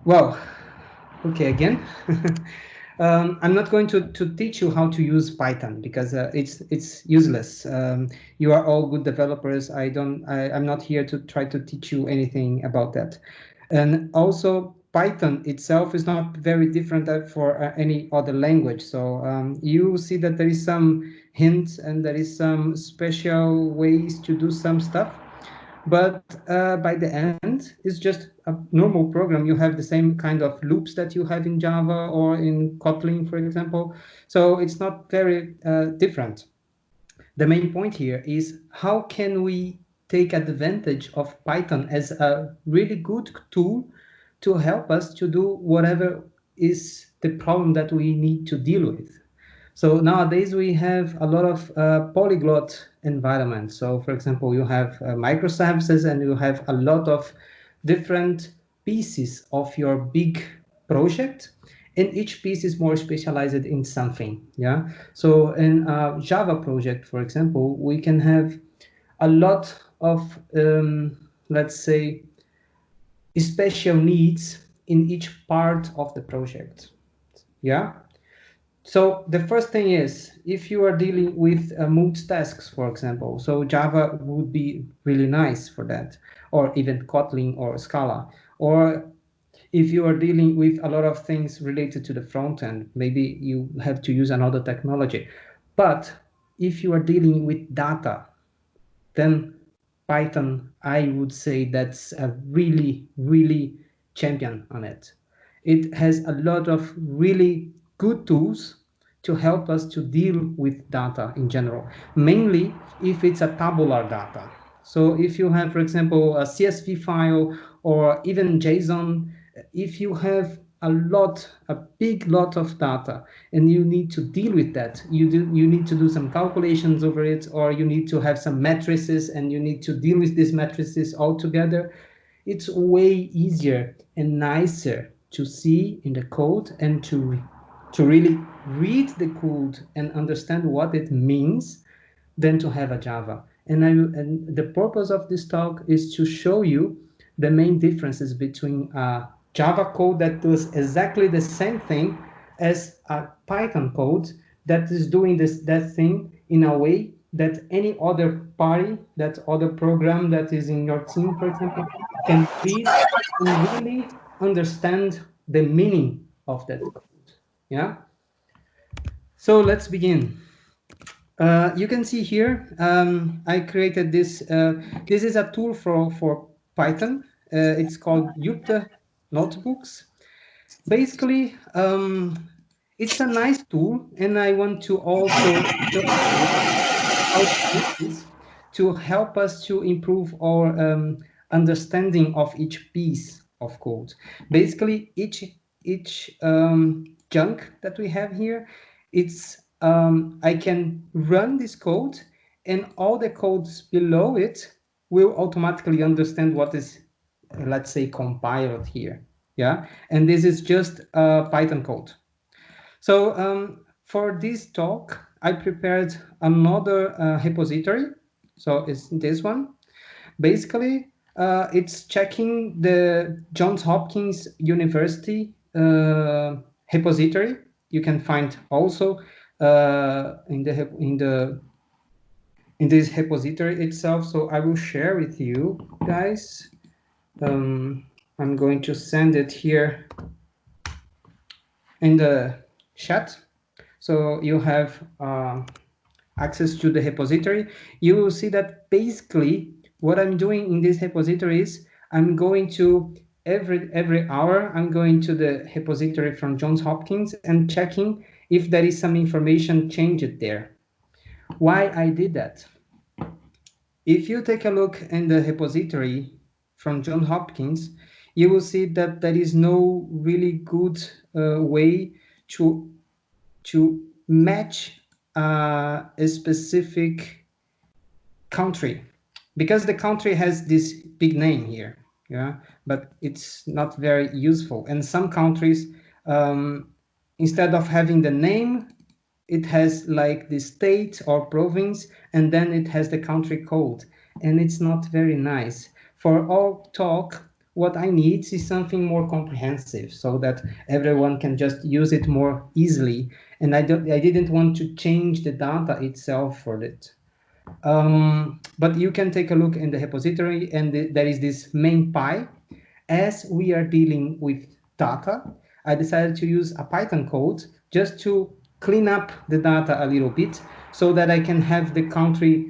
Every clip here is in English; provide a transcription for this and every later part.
Well, okay, again. I'm not going to teach you how to use Python because it's useless. You are all good developers. I'm not here to try to teach you anything about that. And also, Python itself is not very different for any other language. So you see that there is some hints and there is some special ways to do some stuff. But by the end, it's just a normal program. You have the same kind of loops that you have in Java or in Kotlin, for example. So it's not very different. The main point here is how can we take advantage of Python as a really good tool to help us to do whatever is the problem that we need to deal with. So nowadays we have a lot of polyglot environments. So for example, you have microservices and you have a lot of different pieces of your big project, and each piece is more specialized in something. Yeah. So in a Java project, for example, we can have a lot of, let's say, special needs in each part of the project. Yeah. So the first thing is, if you are dealing with mood tasks, for example, so Java would be really nice for that, or even Kotlin or Scala. Or if you are dealing with a lot of things related to the front end, maybe you have to use another technology. But if you are dealing with data, then Python, I would say that's a really, really champion on it. It has a lot of really good tools to help us to deal with data in general, mainly if it's a tabular data. So if you have, for example, a CSV file or even JSON, if you have a big lot of data, and you need to deal with that, you need to do some calculations over it, or you need to have some matrices and you need to deal with these matrices all together. It's way easier and nicer to see in the code and to really read the code and understand what it means than to have a Java. And the purpose of this talk is to show you the main differences between Java code that does exactly the same thing as a Python code that is doing that thing in a way that any other party, that other program that is in your team, for example, can read and really understand the meaning of that code. Yeah. So let's begin. You can see here, I created this. This is a tool for Python. It's called Yupta Notebooks. Basically, it's a nice tool, and I want to also show you how to use this to help us to improve our understanding of each piece of code. Basically, each chunk that we have here, it's I can run this code, and all the codes below it will automatically understand what is, let's say, compiled here. Yeah, and this is just Python code. So for this talk, I prepared another repository. So it's this one. Basically, it's checking the Johns Hopkins University repository. You can find also in this repository itself. So I will share with you guys. I'm going to send it here in the chat. So you have access to the repository. You will see that basically what I'm doing in this repository is I'm going to every hour, I'm going to the repository from Johns Hopkins and checking if there is some information changed there. Why I did that? If you take a look in the repository from Johns Hopkins, you will see that there is no really good way to match a specific country, because the country has this big name here, yeah, but it's not very useful. And some countries, instead of having the name, it has like the state or province, and then it has the country code, and it's not very nice. For our talk, what I need is something more comprehensive so that everyone can just use it more easily. And I didn't want to change the data itself for it. But you can take a look in the repository, and there is this main py. As we are dealing with data, I decided to use a Python code just to clean up the data a little bit so that I can have the country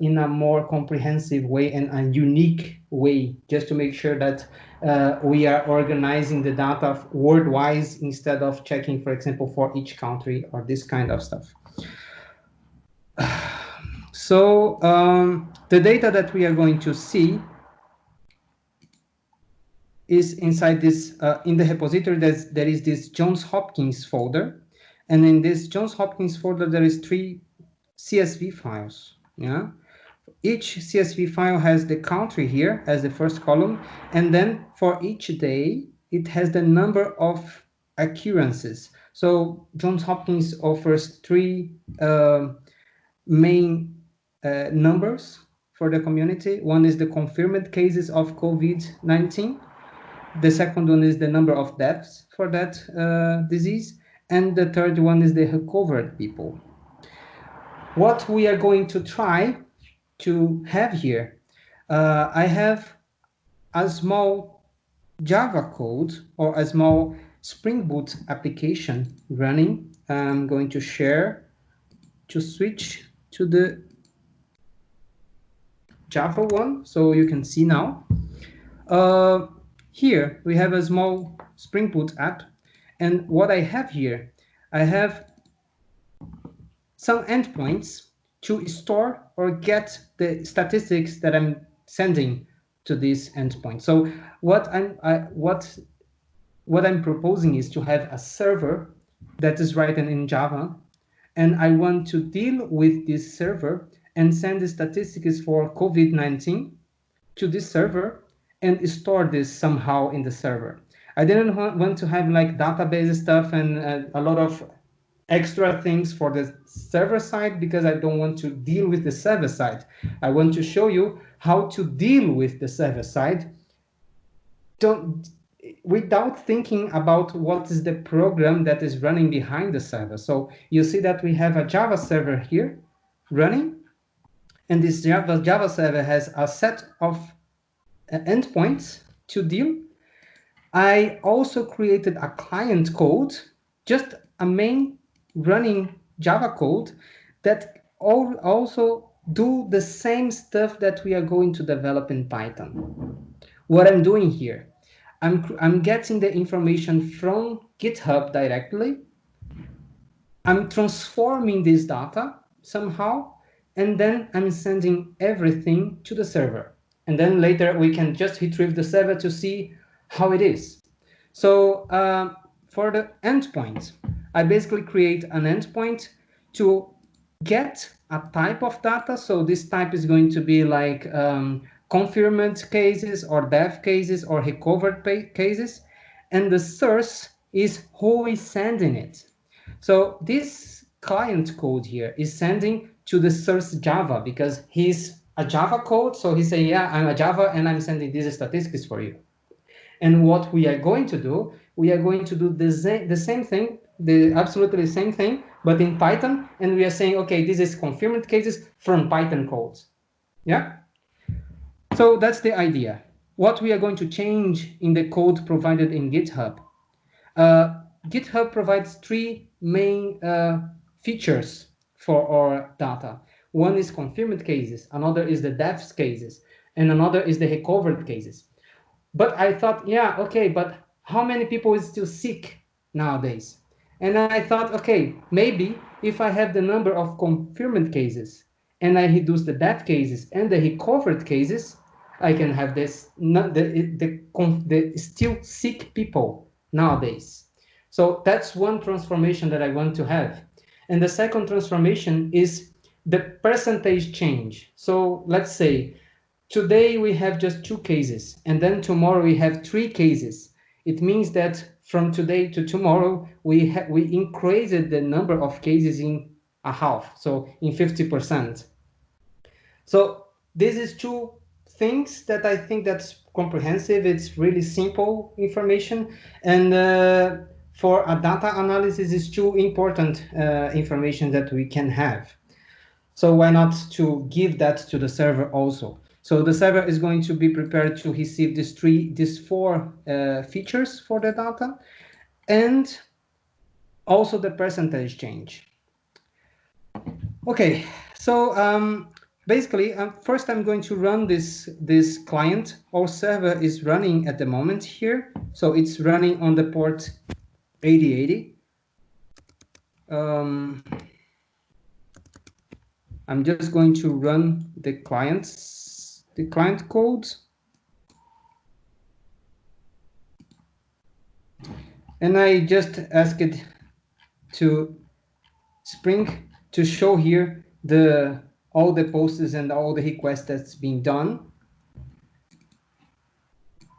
in a more comprehensive way and a unique way, just to make sure that we are organizing the data word-wise instead of checking, for example, for each country or this kind of stuff. So the data that we are going to see is inside this, in the repository, there is this Johns Hopkins folder. And in this Johns Hopkins folder, there is 3 CSV files. Yeah. Each CSV file has the country here as the first column. And then for each day, it has the number of occurrences. So Johns Hopkins offers 3 main numbers for the community. One is the confirmed cases of COVID-19. The second one is the number of deaths for that disease. And the third one is the recovered people. What we are going to try to have here, I have a small Java code or a small Spring Boot application running. I'm going to share to switch to the Java one so you can see now. Here we have a small Spring Boot app, and what I have here, I have some endpoints to store or get the statistics that I'm sending to this endpoint. So what I'm proposing is to have a server that is written in Java, and I want to deal with this server and send the statistics for COVID-19 to this server and store this somehow in the server. I didn't want to have like database stuff and a lot of extra things for the server side because I don't want to deal with the server side. I want to show you how to deal with the server side without thinking about what is the program that is running behind the server. So you see that we have a Java server here running, and this Java server has a set of endpoints to deal. I also created a client code, just a main running Java code that also do the same stuff that we are going to develop in Python. What I'm doing here, I'm getting the information from GitHub directly. I'm transforming this data somehow, and then I'm sending everything to the server. And then later we can just retrieve the server to see how it is. So for the endpoint, I basically create an endpoint to get a type of data. So this type is going to be like confirmed cases or death cases or recovered cases. And the source is who is sending it. So this client code here is sending to the source Java because he's a Java code. So he's saying, yeah, I'm a Java and I'm sending these statistics for you. And what we are going to do, we are going to do the same thing, absolutely the same thing, but in Python. And we are saying, okay, this is confirmed cases from Python codes. Yeah. So that's the idea. What we are going to change in the code provided in GitHub. GitHub provides 3 main features for our data. One is confirmed cases, another is the deaths cases, and another is the recovered cases. But I thought, yeah, okay, but how many people is still sick nowadays? And I thought, okay, maybe if I have the number of confirmed cases and I reduce the death cases and the recovered cases, I can have this the still sick people nowadays. So that's one transformation that I want to have. And the second transformation is the percentage change. So let's say today we have just 2 cases, and then tomorrow we have 3 cases. It means that from today to tomorrow, we increased the number of cases in a half, so in 50%. So this is 2 things that I think that's comprehensive. It's really simple information, and for a data analysis, is too important information that we can have. So why not to give that to the server also? So the server is going to be prepared to receive these four features for the data, and also the percentage change. Okay, so basically, first I'm going to run this client. Our server is running at the moment here, so it's running on the port 8080. I'm just going to run the client code, and I just ask it to Spring to show here all the posts and all the requests that's being done.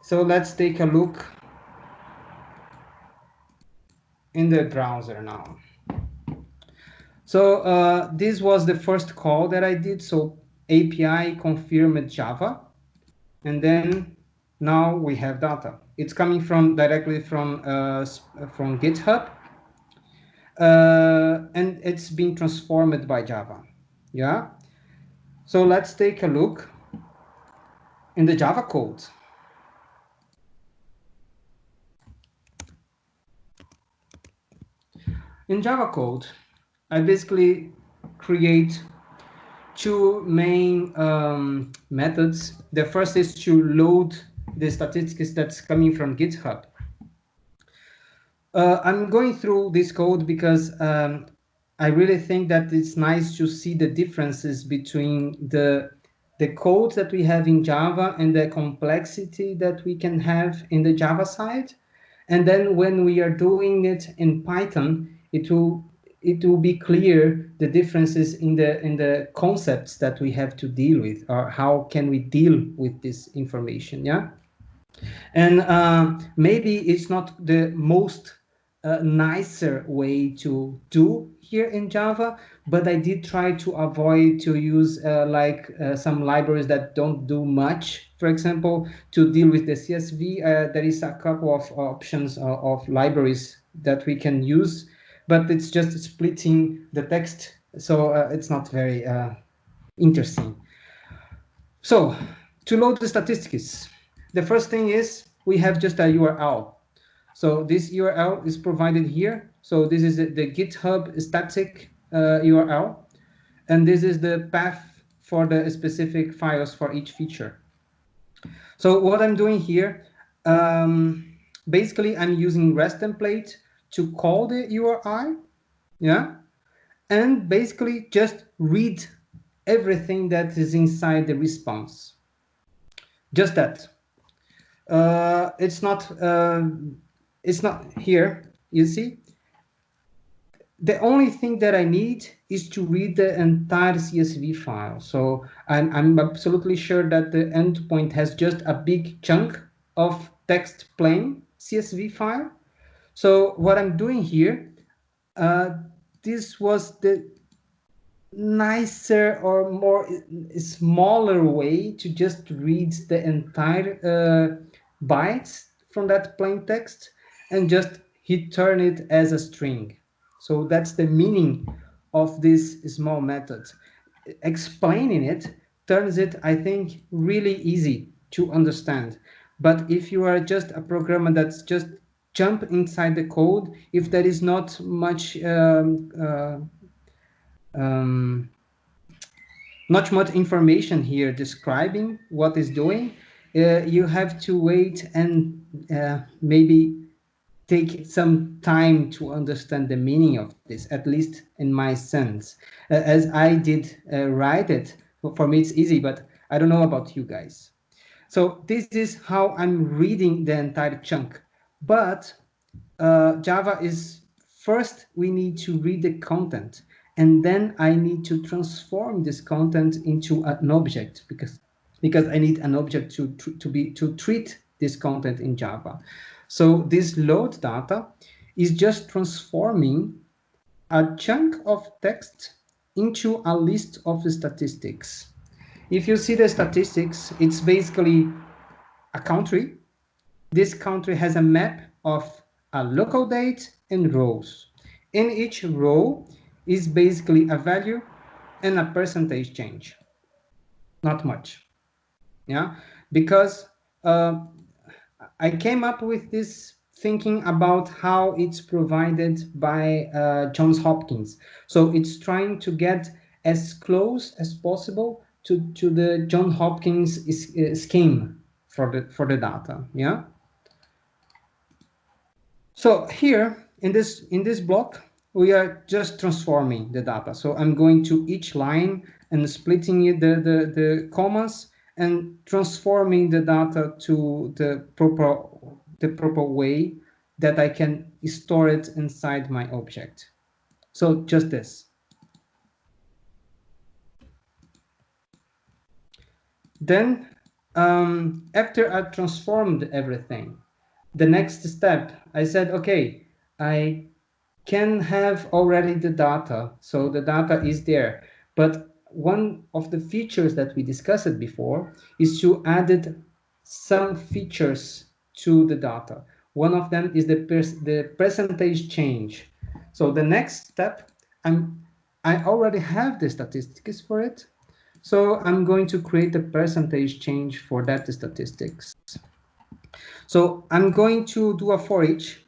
So let's take a look in the browser now. So this was the first call that I did. So API confirmed Java, and then now we have data. It's coming directly from GitHub, and it's being transformed by Java. Yeah. So let's take a look in the Java code. In Java code, I basically create two main methods. The first is to load the statistics that's coming from GitHub. I'm going through this code because I really think that it's nice to see the differences between the code that we have in Java and the complexity that we can have in the Java side. And then when we are doing it in Python, it will be clear the differences in the concepts that we have to deal with, or how can we deal with this information. Yeah. And maybe it's not the most nicer way to do here in Java, but I did try to avoid to use some libraries that don't do much. For example, to deal with the CSV, there is a couple of options of libraries that we can use, but it's just splitting the text, so it's not very interesting. So to load the statistics, the first thing is we have just a URL. So this URL is provided here. So this is the GitHub static URL, and this is the path for the specific files for each feature. So what I'm doing here, basically I'm using REST template to call the URI, yeah, and basically just read everything that is inside the response. Just that. It's not here, you see. The only thing that I need is to read the entire CSV file. So I'm absolutely sure that the endpoint has just a big chunk of text plain CSV file. So what I'm doing here, this was the nicer or more smaller way to just read the entire bytes from that plain text and just return it as a string. So that's the meaning of this small method. Explaining it turns it, I think, really easy to understand. But if you are just a programmer that's just jump inside the code, if there is not much not much information here describing what is doing, you have to wait and maybe take some time to understand the meaning of this, at least in my sense. As I did write it, for me it's easy, but I don't know about you guys. So this is how I'm reading the entire chunk. But Java is, first we need to read the content, and then I need to transform this content into an object because I need an object to treat this content in Java. So this load data is just transforming a chunk of text into a list of statistics. If you see the statistics, it's basically a country. This country has a map of a local date and rows. In each row is basically a value and a percentage change. Not much, yeah, because I came up with this thinking about how it's provided by Johns Hopkins. So it's trying to get as close as possible to the Johns Hopkins scheme for the data, yeah. So here in this block, we are just transforming the data. So I'm going to each line and splitting it, the commas and transforming the data to the proper way that I can store it inside my object. So just this. Then after I transformed everything, the next step, I said, okay, I can have already the data, so the data is there. But one of the features that we discussed before is to add some features to the data. One of them is the percentage change. So the next step, I already have the statistics for it. So I'm going to create a percentage change for that statistics. So I'm going to do a for each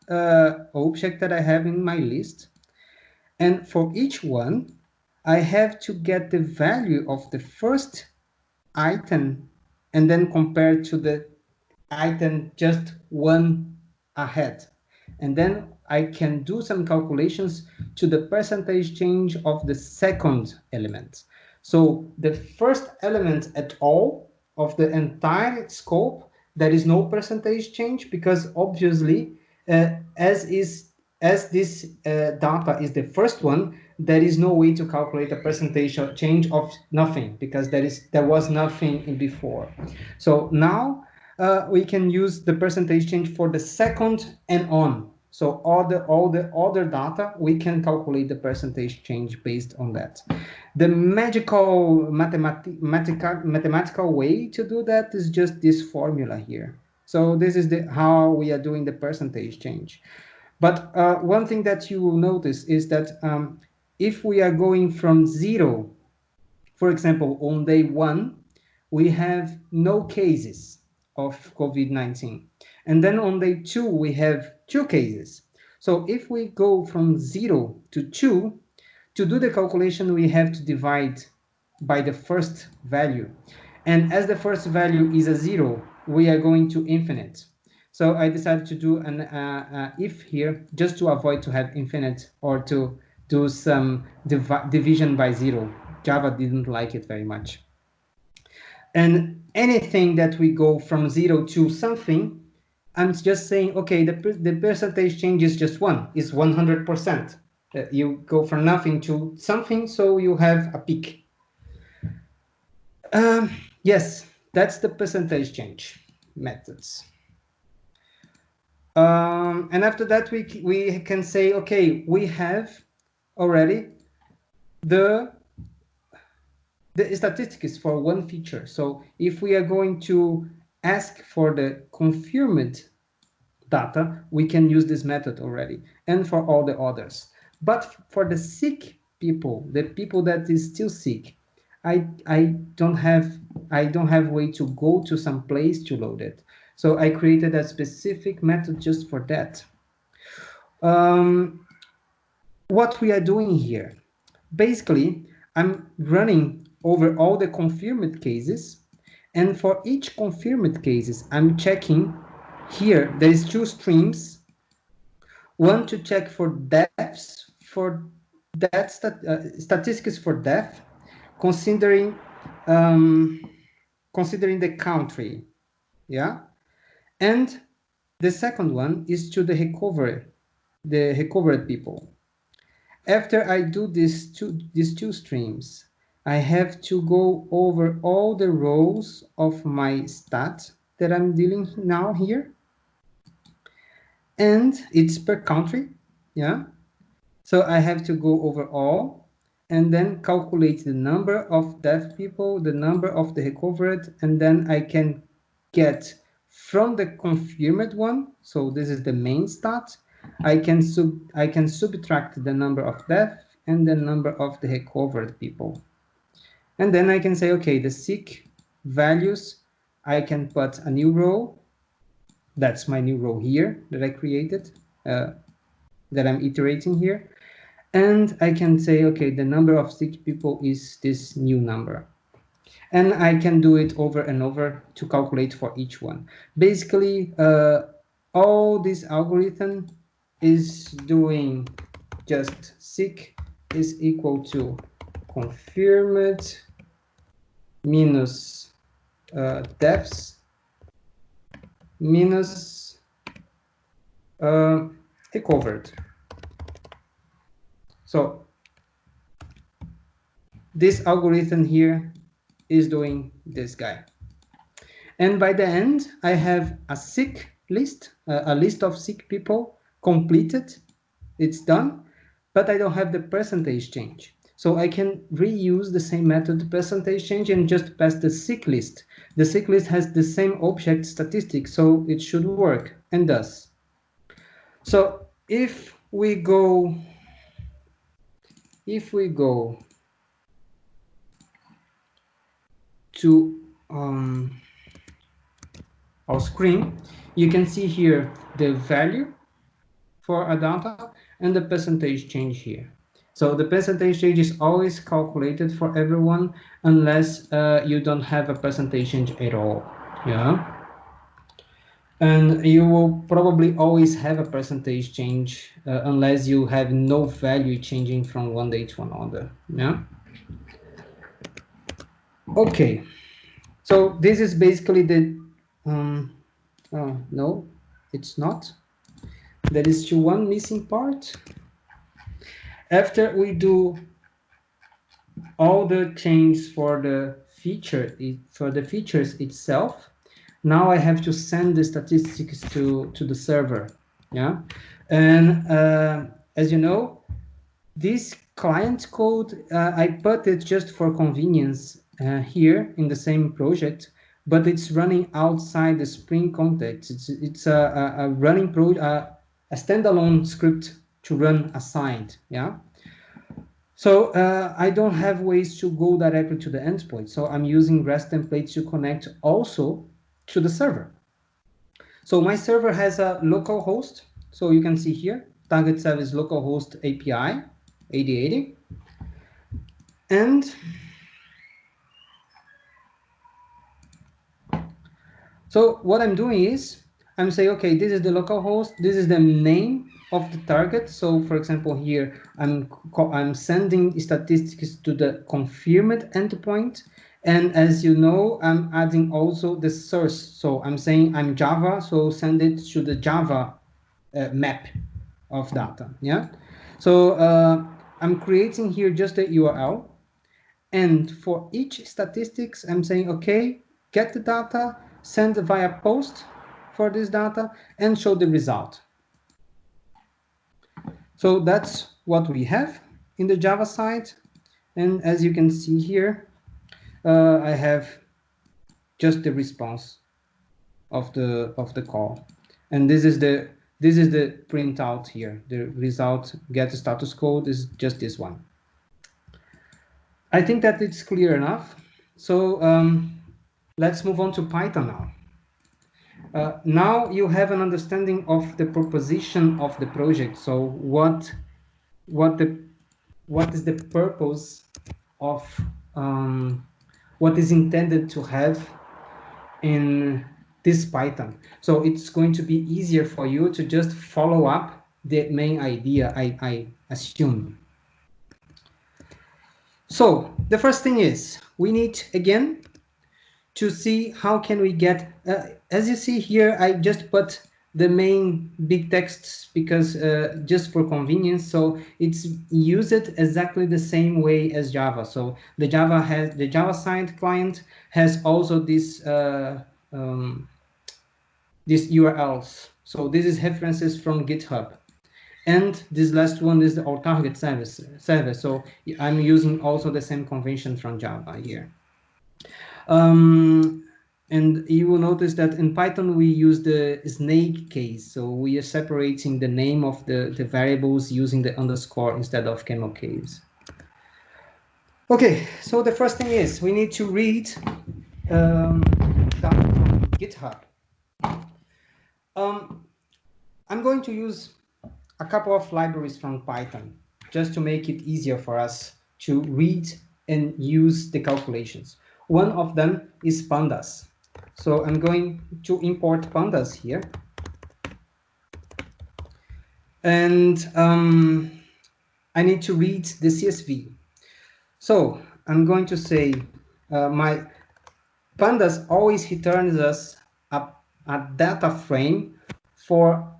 object that I have in my list. And for each one, I have to get the value of the first item and then compare to the item just one ahead. And then I can do some calculations to the percentage change of the second element. So the first element at all of the entire scope, there is no percentage change because obviously as this data is the first one, there is no way to calculate a percentage change of nothing because there was nothing in before. So now we can use the percentage change for the second and on. So all the other data, we can calculate the percentage change based on that. The magical mathematical way to do that is just this formula here. So this is how we are doing the percentage change. But one thing that you will notice is that if we are going from 0, for example, on day 1, we have no cases of COVID-19. And then on day 2, we have 2 cases. So if we go from 0 to 2, to do the calculation, we have to divide by the first value. And as the first value is a 0, we are going to infinite. So I decided to do an if here just to avoid to have infinite or to do some division by 0. Java didn't like it very much. And anything that we go from 0 to something, I'm just saying, okay, the percentage change is just 1, is 100%. You go from nothing to something, so you have a peak. Yes, that's the percentage change methods. And after that, we can say, okay, we have already the statistics for one feature. So if we are going to ask for the confirmed data, we can use this method already, and for all the others. But for the sick people, the people that is still sick, I don't have way to go to some place to load it. So I created a specific method just for that. What we are doing here, basically, I'm running over all the confirmed cases, and for each confirmed cases, I'm checking here. There is 2 streams. One to check for deaths, for that statistics for death, considering the country, yeah. And the second one is to the recovered people. After I do these two streams, I have to go over all the rows of my stat that I'm dealing now here. And it's per country, yeah. So I have to go over all, and then calculate the number of deaf people, the number of the recovered, and then I can get from the confirmed one, so this is the main stat, I can subtract the number of deaf and the number of the recovered people. And then I can say, okay, the seek values, I can put a new row. That's my new row here that I created, that I'm iterating here. And I can say, okay, the number of sick people is this new number. And I can do it over and over to calculate for each one. Basically, all this algorithm is doing just sick is equal to confirmed minus deaths minus recovered. So this algorithm here is doing this guy. And by the end, I have a sick list, a list of sick people completed. It's done, but I don't have the percentage change. So I can reuse the same method, percentage change, and just pass the sick list. The sick list has the same object statistic, so it should work, and does. So if we go to our screen, you can see here the value for a data and the percentage change here. So the percentage change is always calculated for everyone unless you don't have a percentage change at all. Yeah. And you will probably always have a percentage change unless you have no value changing from one day to another. Yeah. Okay. So this is basically the oh, no, it's not. There is still one missing part. After we do all the changes for the features itself, now I have to send the statistics to the server. Yeah, and as you know, this client code I put it just for convenience here in the same project, but it's running outside the Spring context. It's a running a standalone script to run aside. Yeah. So I don't have ways to go directly to the endpoint. So I'm using REST templates to connect also to the server. So my server has a local host. So you can see here, target service localhost API 8080. And so what I'm doing is I'm saying, okay, this is the local host. This is the name of the target. So for example, here I'm sending statistics to the confirmed endpoint. And as you know, I'm adding also the source. So I'm saying I'm Java, so send it to the Java map of data. Yeah. So I'm creating here just the URL. And for each statistics, I'm saying, okay, get the data, send via post for this data, and show the result. So that's what we have in the Java side. And as you can see here, I have just the response of the call. And this is the printout here. The result get the status code is just this one. I think that it's clear enough. So let's move on to Python now. Now you have an understanding of the proposition of the project. So what is the purpose of what is intended to have in this Python. So it's going to be easier for you to just follow up the main idea, I assume. So the first thing is we need again to see how can we get, as you see here, I just put the main big texts because just for convenience. So it's used exactly the same way as Java. So the Java side client has also these URLs. So this is references from GitHub. And this last one is our target service. So I'm using also the same convention from Java here. And you will notice that in Python we use the snake case. So we are separating the name of the variables using the underscore instead of camel case. Okay, so the first thing is we need to read data from GitHub. I'm going to use a couple of libraries from Python just to make it easier for us to read and use the calculations. One of them is Pandas. So I'm going to import Pandas here. And I need to read the CSV. So I'm going to say my Pandas always returns us a data frame for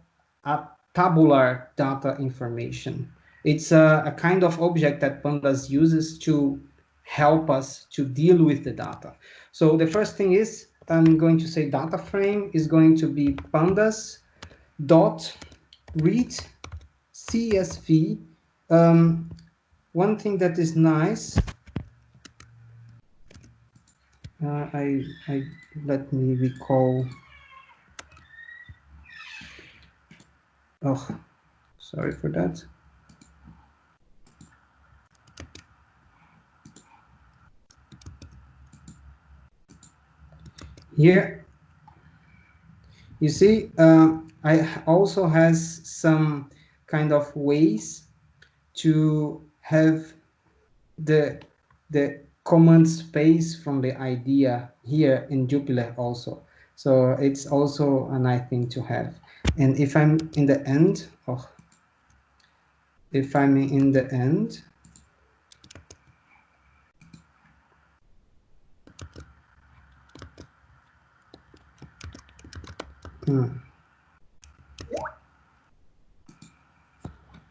a tabular data information. It's a kind of object that Pandas uses to help us to deal with the data. So the first thing is I'm going to say data frame is going to be pandas dot read CSV. One thing that is nice, let me recall. Oh, sorry for that. Here, you see, I also has some kind of ways to have the command space from the idea here in Jupyter also. So it's also a nice thing to have. And if I'm in the end,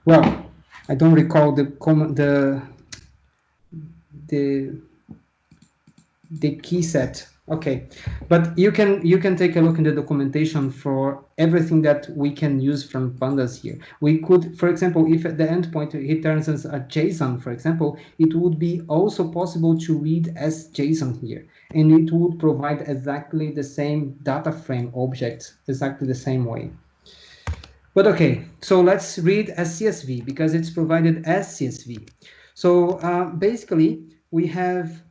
well, I don't recall the key set. Okay, but you can take a look in the documentation for everything that we can use from Pandas here. We could, for example, if at the endpoint returns us a JSON, for example, it would be also possible to read as JSON here, and it would provide exactly the same data frame object, exactly the same way. But okay, so let's read as CSV because it's provided as CSV. So basically, we have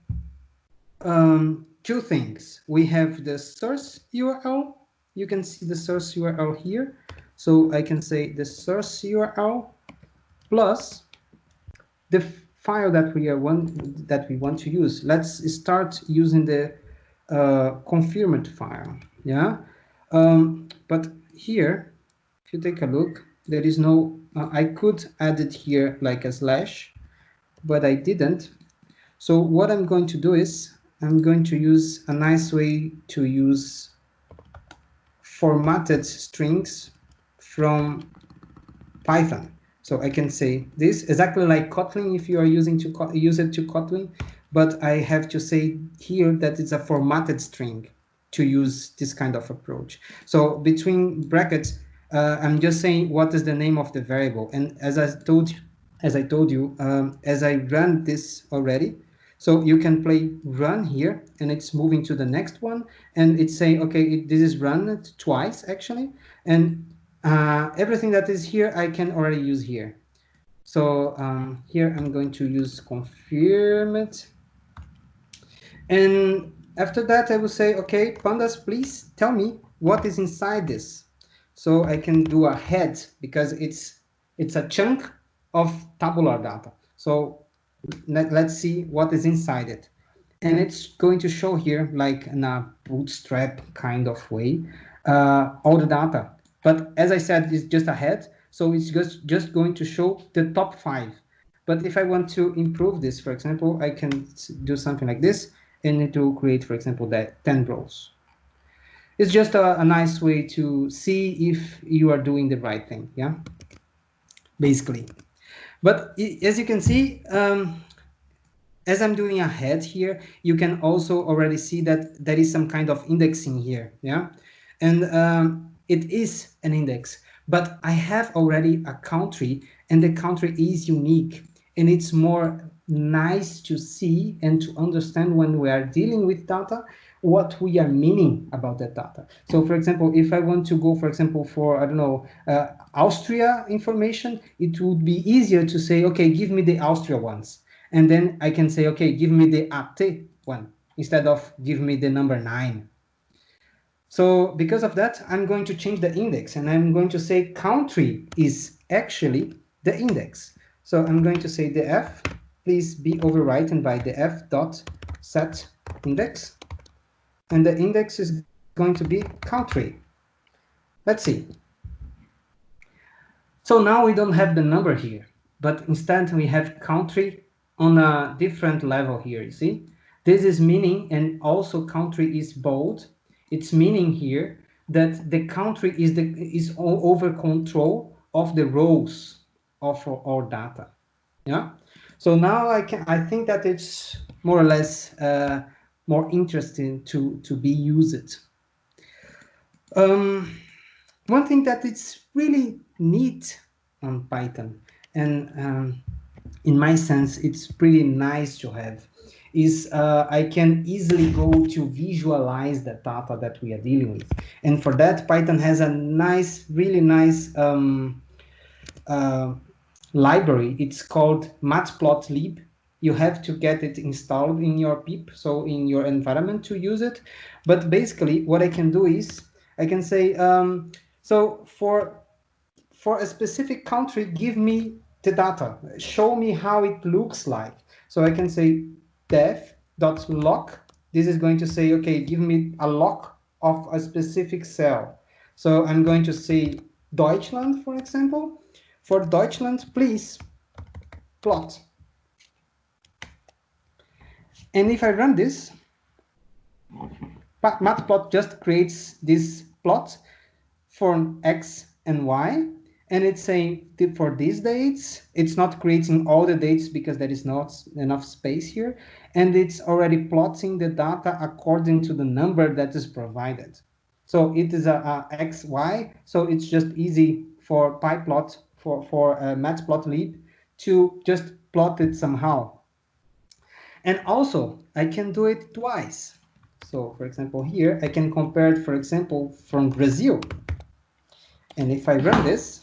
two things. We have the source URL. You can see the source URL here. So I can say the source URL plus the file that we want to use. Let's start using the confirmed file. Yeah, but here, if you take a look, there is no. I could add it here like a slash, but I didn't. So what I'm going to do is I'm going to use a nice way to use formatted strings from Python. So I can say this exactly like Kotlin if you are using to use it to Kotlin, but I have to say here that it's a formatted string to use this kind of approach. So between brackets, I'm just saying what is the name of the variable. And as I told you, as I ran this already, so you can play run here, and it's moving to the next one, and it's saying, okay, this is run twice actually, and everything that is here I can already use here. So here I'm going to use confirm it, and after that I will say, okay, Pandas, please tell me what is inside this. So I can do a head because it's a chunk of tabular data. So let's see what is inside it. And it's going to show here, like in a bootstrap kind of way, all the data. But as I said, it's just a head, so it's just going to show the top 5. But if I want to improve this, for example, I can do something like this, and it will create, for example, that 10 rows. It's just a nice way to see if you are doing the right thing, yeah, basically. But as you can see, as I'm doing a head here, you can also already see that there is some kind of indexing here, yeah? And it is an index. but I have already a country, and the country is unique, and it's more nice to see and to understand when we are dealing with data what we are meaning about that data. So for example, if I want to go, for example, for, I don't know, Austria information, it would be easier to say, okay, give me the Austria ones. And then I can say, okay, give me the AT one instead of give me the number 9. So because of that, I'm going to change the index, and I'm going to say country is actually the index. So I'm going to say the f, please be overwritten by the f dot set index, and the index is going to be country. Let's see. So now we don't have the number here, but instead we have country on a different level here, you see? This is meaning, and also country is bold. It's meaning here that the country is over control of the rows of our data. Yeah. So now I think that it's more or less more interesting to be used. One thing that it's really neat on Python, and in my sense, it's pretty nice to have, is I can easily go to visualize the data that we are dealing with. And for that, Python has a nice, really nice library. It's called Matplotlib. You have to get it installed in your pip, so in your environment to use it. But basically, what I can do is I can say, so for a specific country, give me the data. Show me how it looks like. So I can say def.lock. This is going to say, okay, give me a lock of a specific cell. So I'm going to say Deutschland, for example. For Deutschland, please plot. And if I run this, Matplot just creates this plot for X and Y, and it's saying for these dates, it's not creating all the dates because there is not enough space here, and it's already plotting the data according to the number that is provided. So it is a X, Y, so it's just easy for PyPlot, for Matplotlib to just plot it somehow. And also, I can do it twice. So for example, here, I can compare it, for example, from Brazil. And if I run this,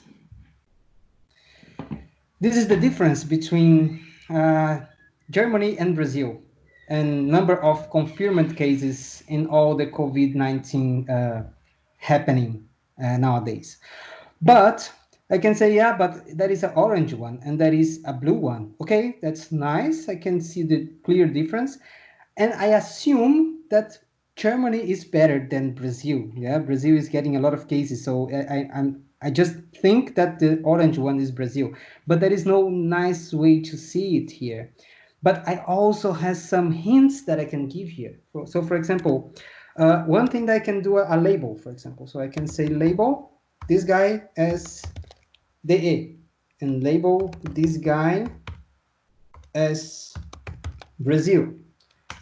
this is the difference between Germany and Brazil, and number of confirmed cases in all the COVID-19 happening nowadays. But I can say, yeah, but that is an orange one and that is a blue one. Okay, that's nice. I can see the clear difference. And I assume that Germany is better than Brazil. Yeah, Brazil is getting a lot of cases. So I just think that the orange one is Brazil. But there is no nice way to see it here. But I also have some hints that I can give here. So for example, one thing that I can do a label, for example. So I can say label this guy as DE and label this guy as Brazil.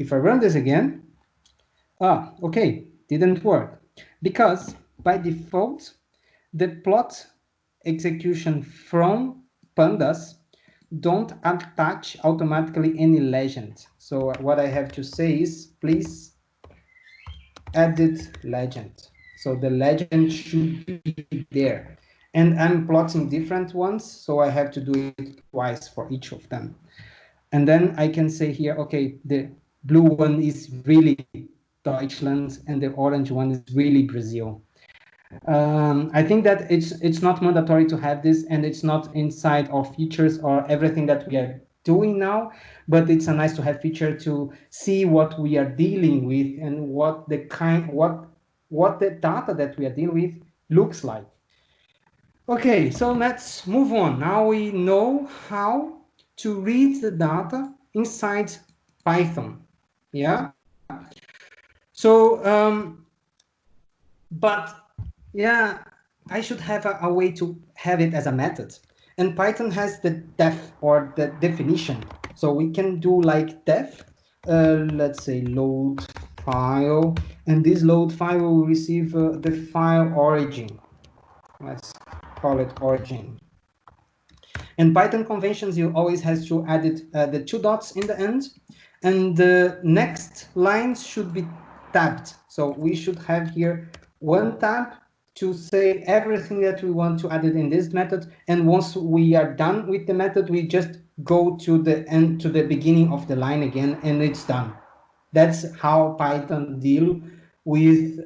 If I run this again, okay, didn't work. Because by default, the plot execution from Pandas don't attach automatically any legend. So what I have to say is, please edit legend. So the legend should be there. And I'm plotting different ones, so I have to do it twice for each of them. And then I can say here, okay, the blue one is really Deutschland and the orange one is really Brazil. I think that it's not mandatory to have this, and it's not inside our features or everything that we are doing now, but it's a nice to have feature to see what we are dealing with and what the data that we are dealing with looks like. Okay, so let's move on. Now we know how to read the data inside Python. Yeah. So, but yeah, I should have a way to have it as a method. And Python has the def or the definition. So we can do like def, let's say load file, and this load file will receive the file origin. Let's call it origin. In Python conventions, you always have to add it, the 2 dots in the end, and the next lines should be tabbed. So we should have here one tab to say everything that we want to add it in this method. And once we are done with the method, we just go to the end, to the beginning of the line again, and it's done. That's how Python deal with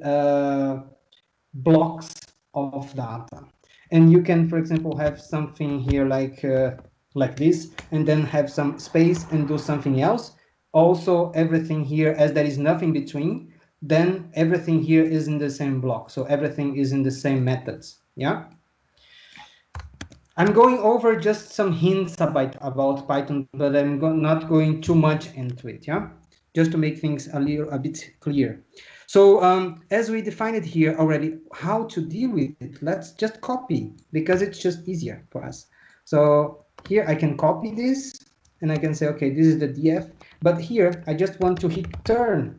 blocks of data. And you can, for example, have something here like this, and then have some space and do something else. Also, everything here, as there is nothing between, then everything here is in the same block. So everything is in the same methods. Yeah. I'm going over just some hints about Python, but I'm not going too much into it. Yeah. Just to make things a bit clear. So as we defined it here already, how to deal with it, let's just copy, because it's just easier for us. So here I can copy this, and I can say, okay, this is the df, but here I just want to return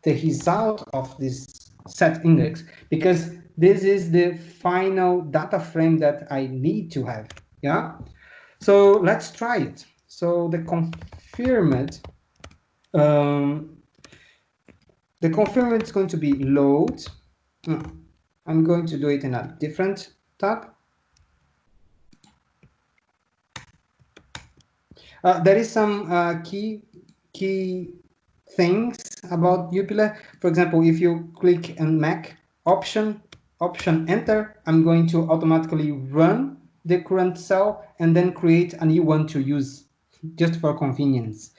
the result of this set index, because this is the final data frame that I need to have. Yeah. So let's try it. So the confirmed is going to be load. I'm going to do it in a different tab. There is some key things about Jupiler. For example, if you click on Mac option enter, I'm going to automatically run the current cell and then create a new one to use, just for convenience.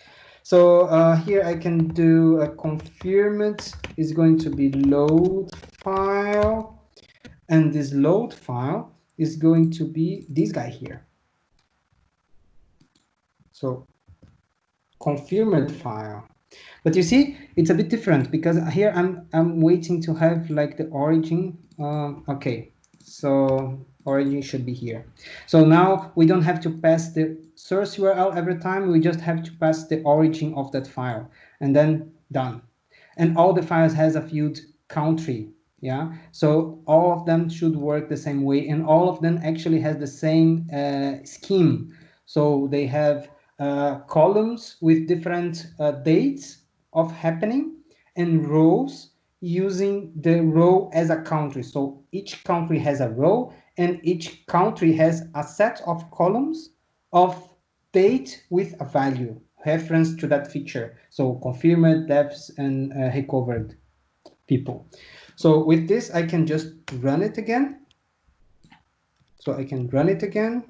So here I can do a confirmed is going to be load file, and this load file is going to be this guy here. So confirmed file. But you see, it's a bit different, because here I'm waiting to have like the origin. Okay, so origin should be here. So now we don't have to pass the source URL every time. We just have to pass the origin of that file, and then done. And all the files has a field country. Yeah, so all of them should work the same way, and all of them actually has the same scheme. So they have columns with different dates of happening, and rows using the row as a country. So each country has a row, and each country has a set of columns of date with a value reference to that feature. So confirmed, deaths, and recovered people. So with this, I can just run it again. So I can run it again.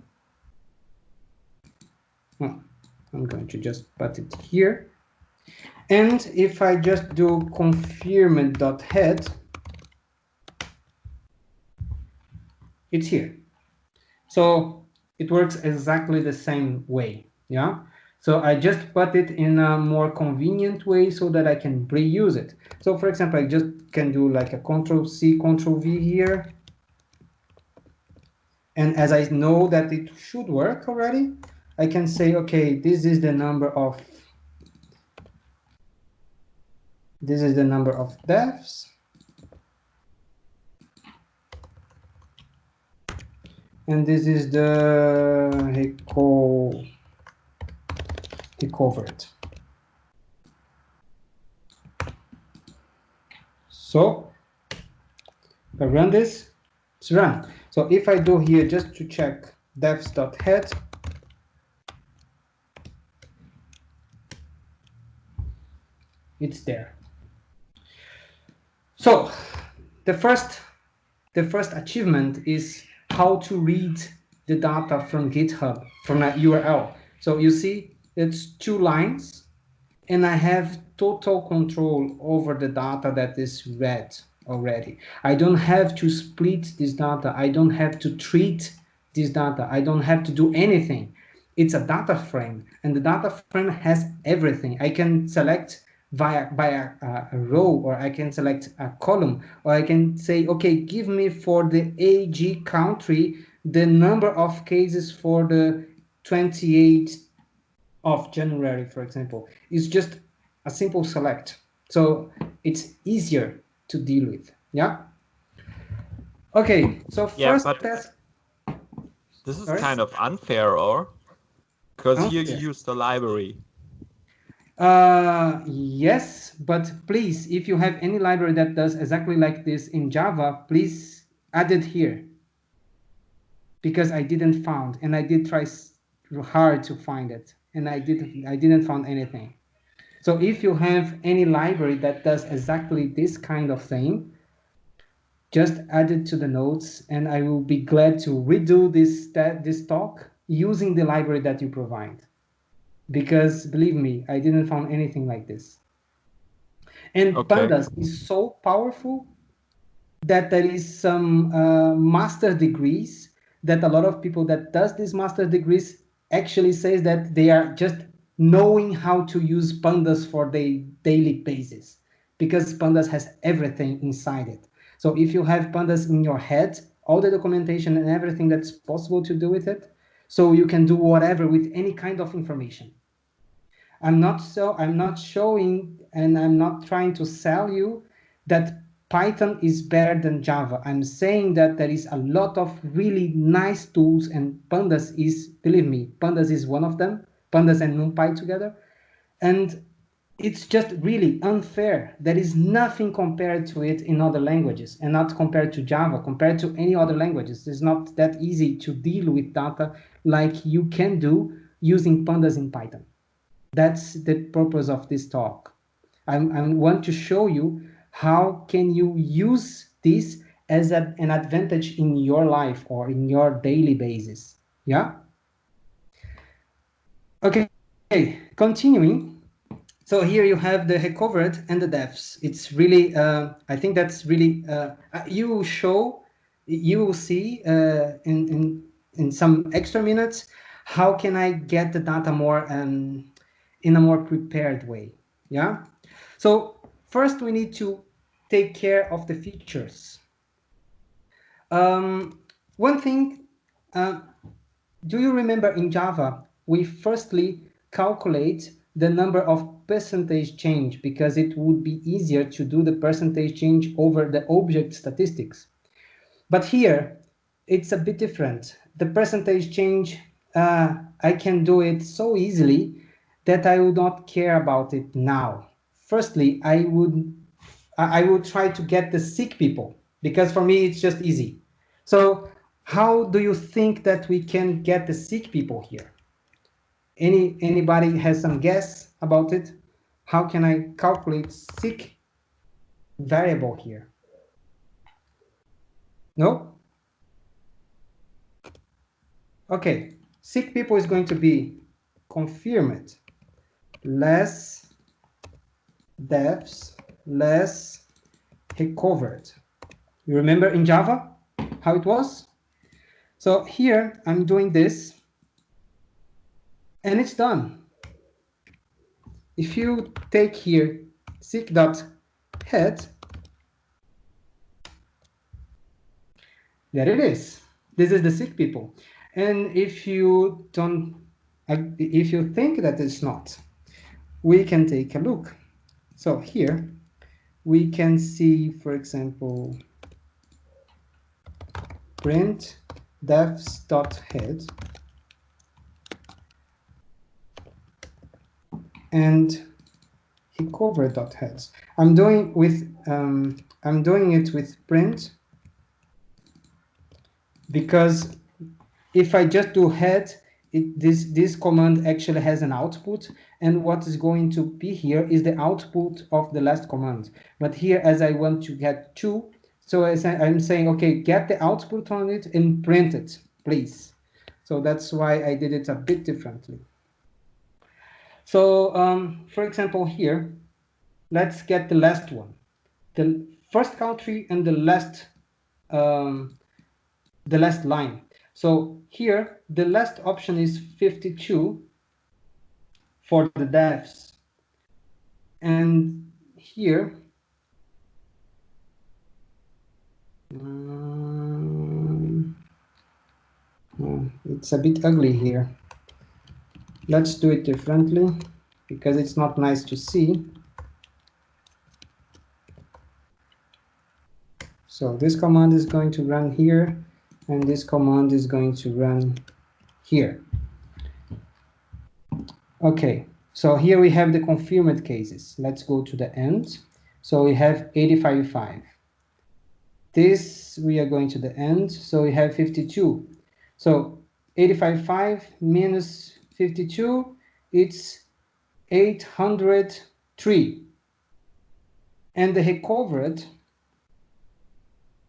I'm going to just put it here. And if I just do confirmed.head, it's here. So it works exactly the same way. Yeah. So I just put it in a more convenient way so that I can reuse it. So for example, I just can do like a Control-C, Control-V here. And as I know that it should work already, I can say, okay, this is the number of deaths. And this is the recovered. So if I run this, it's run. So if I do here just to check deaths.head, it's there. So the first achievement is how to read the data from GitHub, from a URL. So you see, it's 2 lines, and I have total control over the data that is read already. I don't have to split this data. I don't have to treat this data. I don't have to do anything. It's a data frame, and the data frame has everything. I can select by a row, or I can select a column, or I can say, okay, give me for the AG country the number of cases for the 28th of January, for example. It's just a simple select. So it's easier to deal with. Yeah. Okay. So first test. This is Sorry? kind of unfair, or? Because here Unfair. you use the library. Yes, but please, if you have any library that does exactly like this in Java, please add it here. Because I didn't found, and I did try hard to find it, and I didn't find anything. So if you have any library that does exactly this kind of thing, just add it to the notes, and I will be glad to redo this talk using the library that you provide. Because believe me, I didn't find anything like this. And Okay. Pandas is so powerful that there is some master degrees that a lot of people that does these master degrees actually says that they are just knowing how to use Pandas for the daily basis, because Pandas has everything inside it. So if you have Pandas in your head, all the documentation and everything that's possible to do with it, so you can do whatever with any kind of information. I'm not showing, and I'm not trying to sell you that Python is better than Java. I'm saying that there is a lot of really nice tools, and Pandas is, believe me, Pandas is one of them. Pandas and NumPy together. And it's just really unfair. There is nothing compared to it in other languages, and not compared to Java, compared to any other languages. It's not that easy to deal with data like you can do using Pandas in Python. That's the purpose of this talk. I want to show you how can you use this as an advantage in your life or in your daily basis. Yeah? Okay, continuing. So here you have the recovered and the deaths. It's really, I think that's really, you will show, you will see in some extra minutes, how can I get the data more in a more prepared way. Yeah. So first we need to take care of the features. One thing, uh, do you remember in Java, we firstly calculate the number of percentage change because it would be easier to do the percentage change over the object statistics. But here, it's a bit different. The percentage change, I can do it so easily that I would not care about it now. Firstly, I would try to get the sick people, because for me it's just easy. So how do you think that we can get the sick people here? Anybody has some guess about it? How can I calculate sick variable here? No? Okay, sick people is going to be confirmed less deaths, less recovered. You remember in Java how it was? So here I'm doing this and it's done. If you take here sick.head, there it is. This is the sick people. And if you think that it's not, we can take a look. So here we can see, for example, print deaths.head and recover.heads. I'm doing it with print because if I just do head, this command actually has an output, and what is going to be here is the output of the last command. But here, as I want to get 2, so I'm saying, okay, get the output on it and print it, please. So that's why I did it a bit differently. So for example here, let's get the last one. The first country and the last line. So here, the last option is 52 for the deaths. And here, it's a bit ugly here. Let's do it differently because it's not nice to see. So this command is going to run here, and this command is going to run here. Okay, so here we have the confirmed cases. Let's go to the end. So we have 85.5. This we are going to the end, so we have 52. So 85.5 minus 52, it's 803. And the recovered,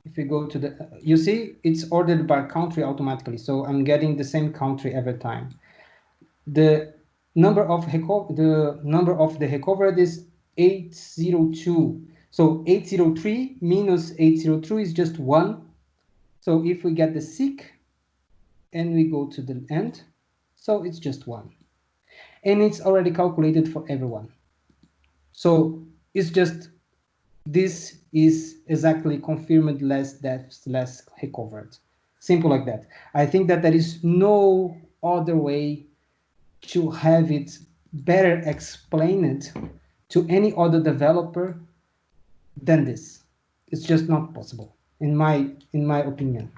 if we go to the, you see, it's ordered by country automatically. So I'm getting the same country every time. The number of the recovered is 802. So 803 minus 802 is just 1. So if we get the sick and we go to the end, so it's just 1. And it's already calculated for everyone. So it's just, this is exactly confirmed, less deaths, less recovered. Simple like that. I think that there is no other way to have it better explained to any other developer than this. It's just not possible, in my opinion.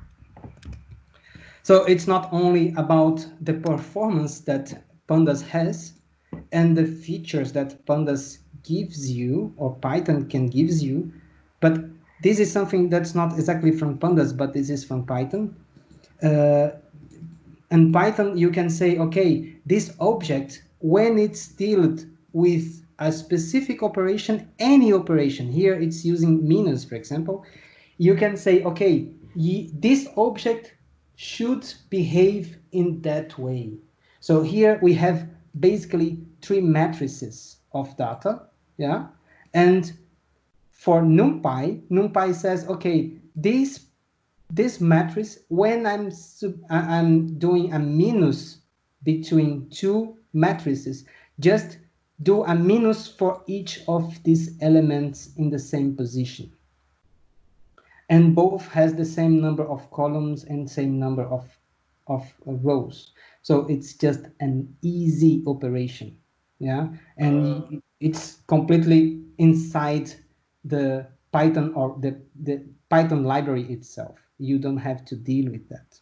So it's not only about the performance that Pandas has and the features that Pandas gives you, or Python can gives you, but this is something that's not exactly from Pandas, but this is from Python. And Python, you can say, okay, this object, when it's dealt with a specific operation, any operation, here it's using minus, for example, you can say, okay, this object should behave in that way. So here we have basically 3 matrices of data, yeah, and for NumPy says, okay, this matrix, when I'm doing a minus between 2 matrices, just do a minus for each of these elements in the same position. And both has the same number of columns and same number of rows. So it's just an easy operation, yeah? And it's completely inside the Python or the Python library itself. You don't have to deal with that.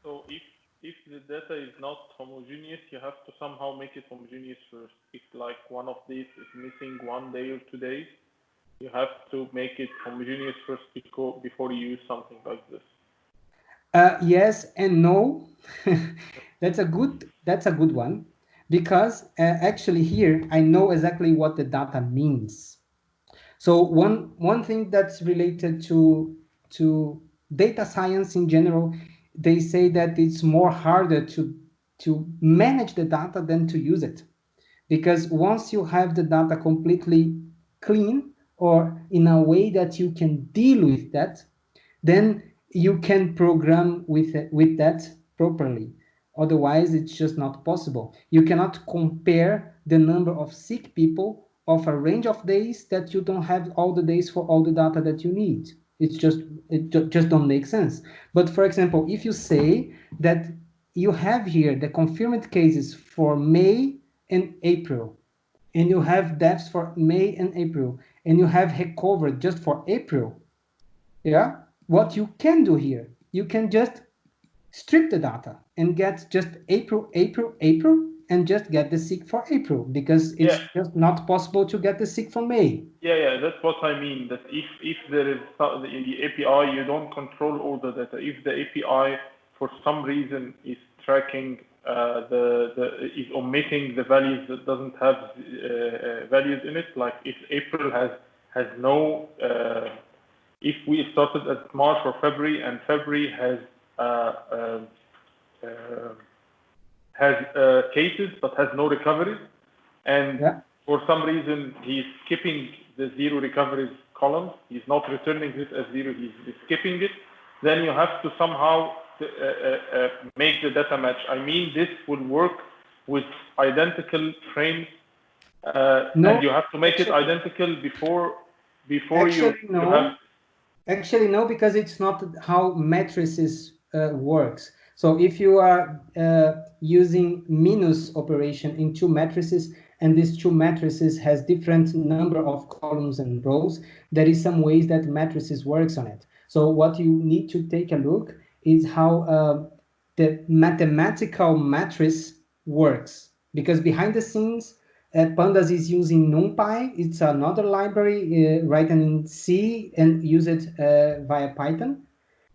So if the data is not homogeneous, you have to somehow make it homogeneous first. If like one of these is missing 1 day or 2 days, you have to make it homogeneous first before you use something like this. Yes and no. That's a good one, because actually here I know exactly what the data means. So one thing that's related to data science in general, they say that it's more harder to manage the data than to use it, because once you have the data completely clean or in a way that you can deal with that, then you can program with that properly. Otherwise, it's just not possible. You cannot compare the number of sick people of a range of days that you don't have all the days for all the data that you need. It just don't make sense. But for example, if you say that you have here the confirmed cases for May and April, and you have deaths for May and April, and you have recovered just for April, yeah, what you can do here, you can just strip the data and get just April, and just get the sick for April, because it's just not possible to get the sick for May. Yeah, that's what I mean. That if there is the API, you don't control all the data. If the API for some reason is tracking is omitting the values that doesn't have values in it, like if April has no if we started at March or February and February has cases but has no recoveries, and for some reason he's skipping the 0 recoveries column, he's not returning this as 0, he's skipping it, then you have to somehow make the data match. I mean, this will work with identical frames, and you have to make it identical before you have. Actually, no, because it's not how matrices works. So if you are using minus operation in 2 matrices, and these 2 matrices has different number of columns and rows, there is some ways that matrices works on it. So what you need to take a look is how the mathematical matrix works. Because behind the scenes, Pandas is using NumPy. It's another library written in C and use it via Python.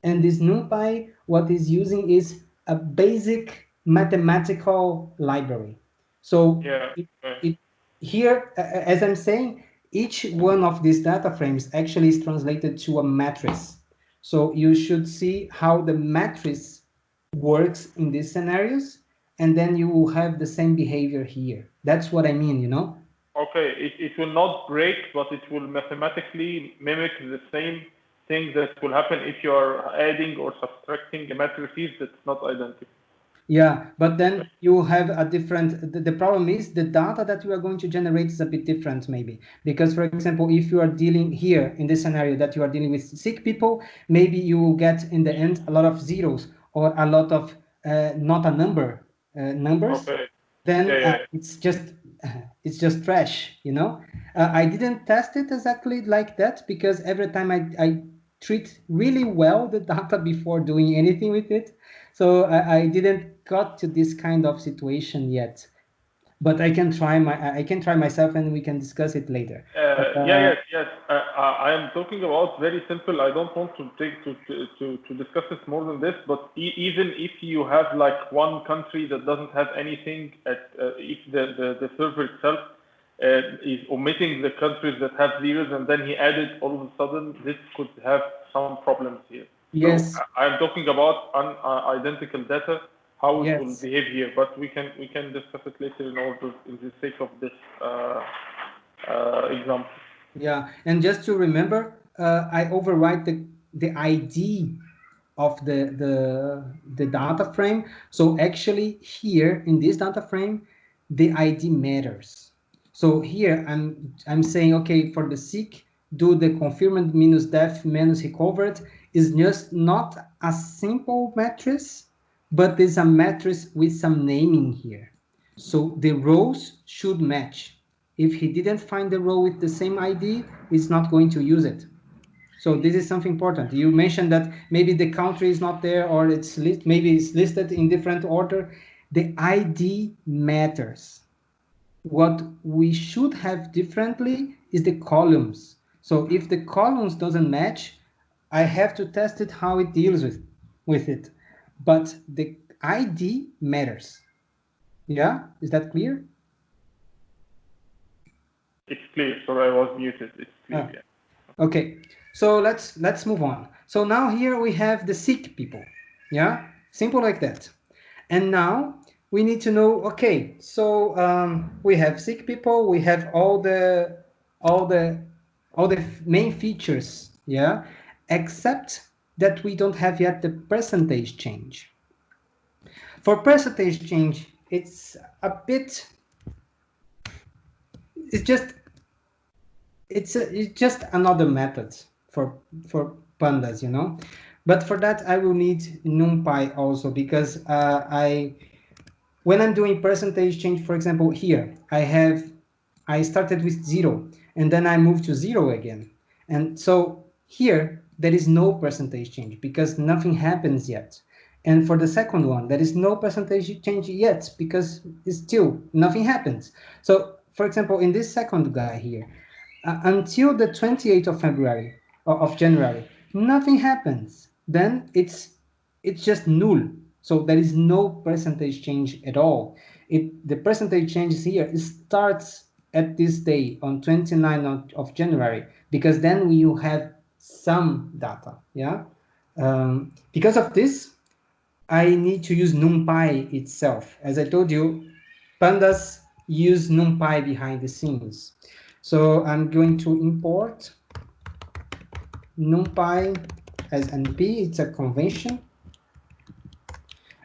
And this NumPy, what is using is a basic mathematical library. So here, as I'm saying, each one of these data frames actually is translated to a matrix. So you should see how the matrix works in these scenarios, and then you will have the same behavior here. That's what I mean, you know? Okay, it will not break, but it will mathematically mimic the same thing that will happen if you are adding or subtracting a matrices that's not identical. Yeah, but then you have a different, the problem is the data that you are going to generate is a bit different maybe. Because for example, if you are dealing here in this scenario that you are dealing with sick people, maybe you will get in the end a lot of zeros or a lot of not a number numbers. Okay. Then it's just trash, you know. I didn't test it exactly like that because every time I treat really well the data before doing anything with it. So I didn't got to this kind of situation yet, but I can try myself and we can discuss it later. Yes. I am talking about very simple. I don't want to take to discuss it more than this. But even if you have like one country that doesn't have anything, if the server itself is omitting the countries that have zeros, and then he added all of a sudden, this could have some problems here. Yes. So I'm talking about identical data, how it will Yes. behave here, but we can discuss it later in the sake of this example. Yeah, and just to remember, I overwrite the ID of the data frame. So actually here in this data frame, the ID matters. So here I'm saying, okay, for the sick, do the confirmed minus death minus recovered is just not a simple matrix, but there's a matrix with some naming here. So the rows should match. If he didn't find the row with the same ID, he's not going to use it. So this is something important. You mentioned that maybe the country is not there or maybe it's listed in different order. The ID matters. What we should have differently is the columns. So if the columns doesn't match, I have to test it how it deals with it. But the ID matters. Yeah, is that clear? It's clear. Sorry, I was muted. It's clear. Yeah. Okay, so let's move on. So now here we have the sick people. Yeah, simple like that. And now we need to know. Okay, so we have sick people. We have all the main features. Yeah, except that we don't have yet the percentage change. For percentage change, it's a bit. It's just another method for pandas, you know. But for that I will need NumPy also, because when I'm doing percentage change, for example, here I started with 0 and then I moved to 0 again, and so here there is no percentage change because nothing happens yet. And for the second one, there is no percentage change yet because it's still nothing happens. So for example, in this second guy here, until the 28th of February of January, nothing happens. Then it's just null. So there is no percentage change at all. The percentage change here starts at this day on 29th of January, because then we will have some data. Yeah. Because of this, I need to use NumPy itself. As I told you, pandas use NumPy behind the scenes. So I'm going to import NumPy as NP. It's a convention.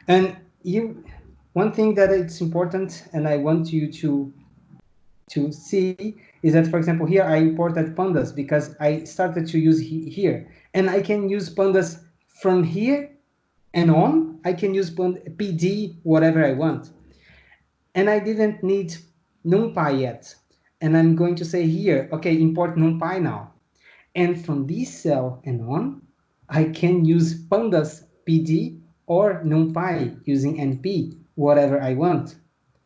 And one thing that it's important, and I want you to see, is that, for example, here I imported pandas because I started to use here, and I can use pandas from here and on. I can use PD whatever I want, and I didn't need NumPy yet. And I'm going to say here, okay, import NumPy now. And from this cell and on, I can use pandas PD or NumPy using NP, whatever I want.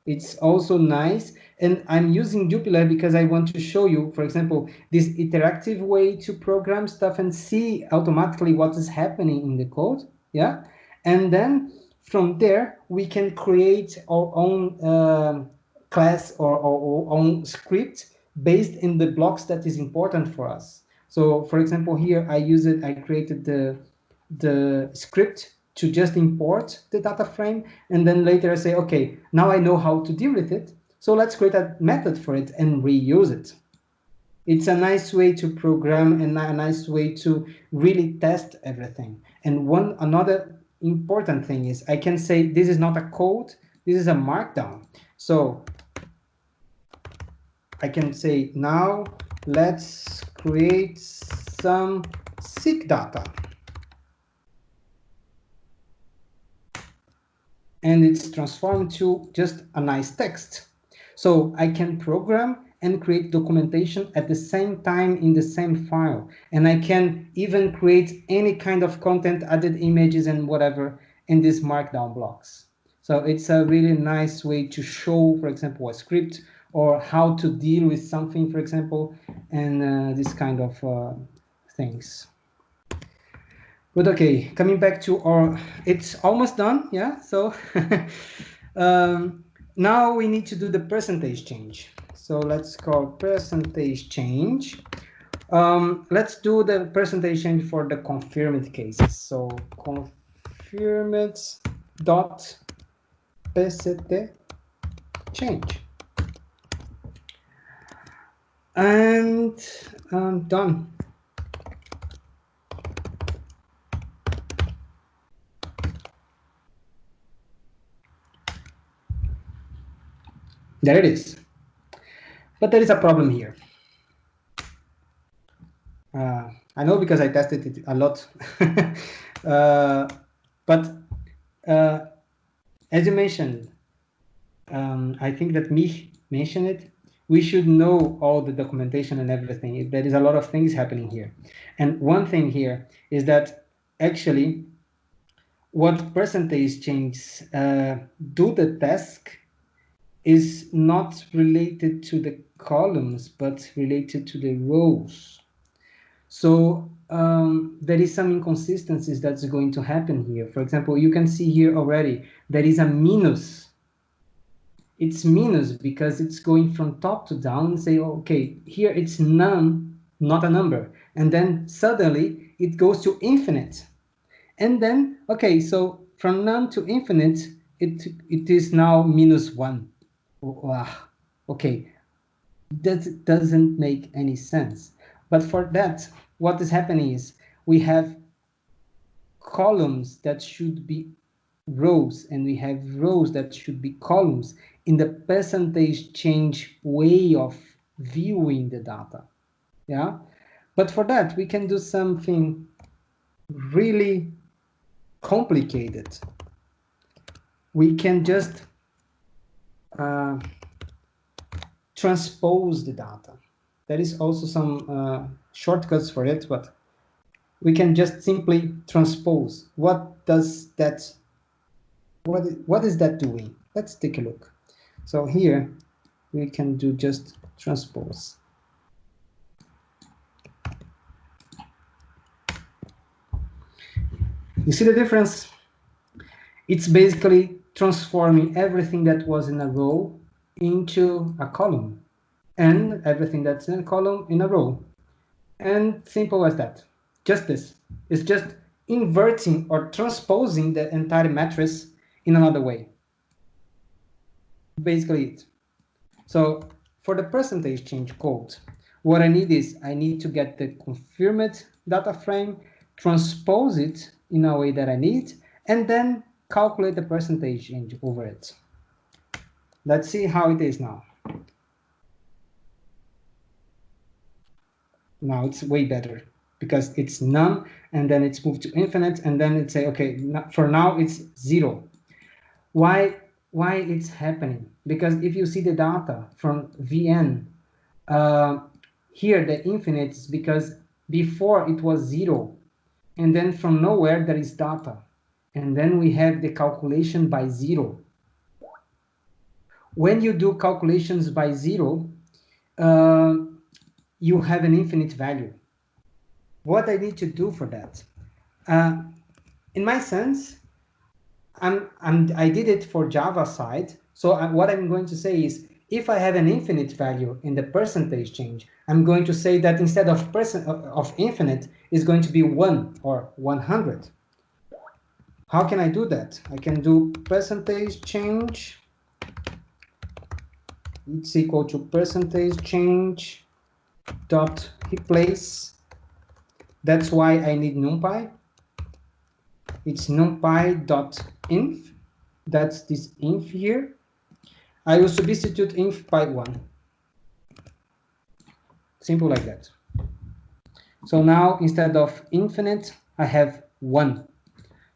It's also nice, and I'm using Jupiler because I want to show you, for example, this interactive way to program stuff and see automatically what is happening in the code, yeah? And then from there, we can create our own class or our own script based in the blocks that is important for us. So for example, here I created the script to just import the data frame, and then later I say, okay, now I know how to deal with it, so let's create a method for it and reuse it. It's a nice way to program and a nice way to really test everything. And another important thing is I can say this is not a code, this is a markdown. So I can say now let's create some sick data. And it's transformed to just a nice text. So I can program and create documentation at the same time in the same file. And I can even create any kind of content, added images and whatever in these markdown blocks. So it's a really nice way to show, for example, a script or how to deal with something, for example, and this kind of things. But okay, coming back to our, it's almost done, yeah? So now we need to do the percentage change. So let's call percentage change. Let's do the percentage change for the confirmed cases. So confirmed dot pct change. And done. There it is. But there is a problem here. I know because I tested it a lot. But as you mentioned, I think that Mich mentioned it, we should know all the documentation and everything. There is a lot of things happening here. And one thing here is that actually what percentage change do the task is not related to the columns, but related to the rows. So there is some inconsistencies that's going to happen here. For example, you can see here already, there is a minus. It's minus because it's going from top to down and say, okay, here it's none, not a number. And then suddenly it goes to infinite. And then, okay, so from none to infinite, it is now -1. Wow. Okay, that doesn't make any sense. But for that, what is happening is we have columns that should be rows, and we have rows that should be columns in the percentage change way of viewing the data. Yeah, but for that we can do something really complicated. We can just transpose the data. There is also some shortcuts for it, but we can just simply transpose. What does that? What is that doing? Let's take a look. So here we can do just transpose. You see the difference? It's basically transforming everything that was in a row into a column, and everything that's in a column in a row. And simple as that. Just this. It's just inverting or transposing the entire matrix in another way. Basically it. So for the percentage change code, what I need is I need to get the confirmed data frame, transpose it in a way that I need, and then calculate the percentage change over it. Let's see how it is now. Now it's way better because it's none, and then it's moved to infinite, and then it say, okay, for now it's 0. Why it's happening? Because if you see the data from VN, here the infinite is because before it was 0, and then from nowhere there is data. And then we have the calculation by zero. When you do calculations by zero, you have an infinite value. What I need to do for that? In my sense, I did it for Java side. So what I'm going to say is, if I have an infinite value in the percentage change, I'm going to say that instead of infinite is going to be 1 or 100. How can I do that? I can do percentage change. It's equal to percentage change dot replace. That's why I need NumPy. It's numpy dot inf. That's this inf here. I will substitute inf by 1. Simple like that. So now instead of infinite, I have 1.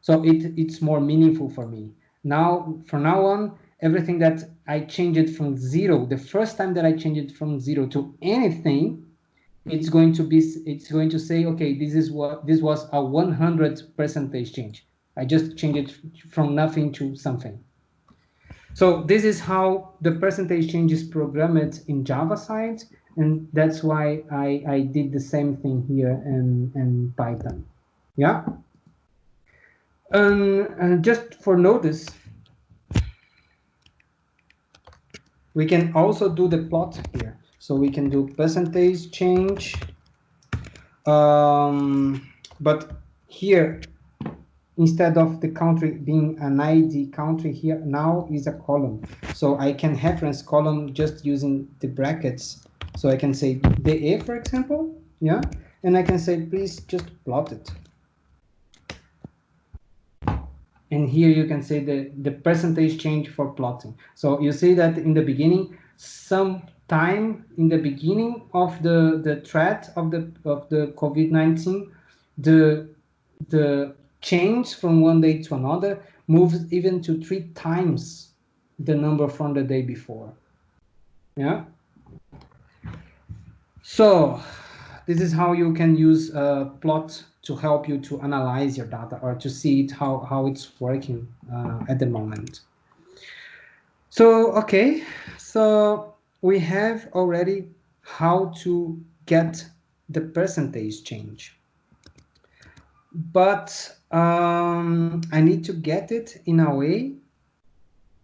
So it's more meaningful for me. Now, from now on, everything that I change it from 0, the first time that I change it from 0 to anything, it's going to say, okay, this was a 100% change. I just changed it from nothing to something. So this is how the percentage change is programmed in Java side, and that's why I did the same thing here in Python. Yeah. And just for notice, we can also do the plot here. So we can do percentage change, but here, instead of the country being an ID country, here now is a column. So I can reference column just using the brackets. So I can say DE, for example, yeah, and I can say, please just plot it. And here you can say the percentage change for plotting. So you see that in the beginning, some time in the beginning of the threat of the COVID-19, the change from one day to another moves even to 3 times the number from the day before. Yeah. So this is how you can use a plot to help you to analyze your data or to see it how it's working at the moment. So okay, so we have already how to get the percentage change, but I need to get it in a way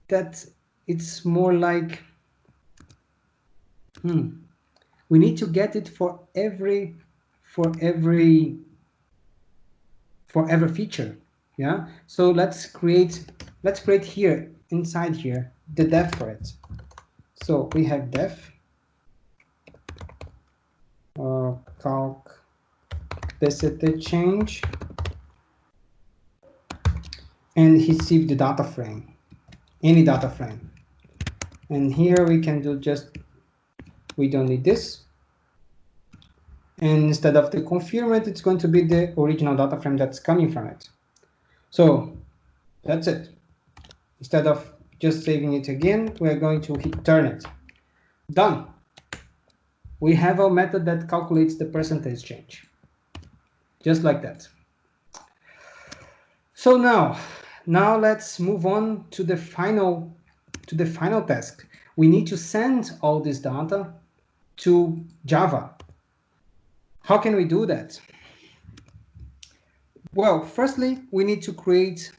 that it's more like we need to get it for every feature. Yeah, so let's create here inside here the def for it. So we have def calc percentage change and receive the data frame, any data frame. And here we can do just, we don't need this. And instead of the confirm it, it's going to be the original data frame that's coming from it. So that's it. Instead of just saving it again, we're going to return it. Done. We have a method that calculates the percentage change. Just like that. So now let's move on to the final task. We need to send all this data to Java. How can we do that? Well, firstly, we need to create,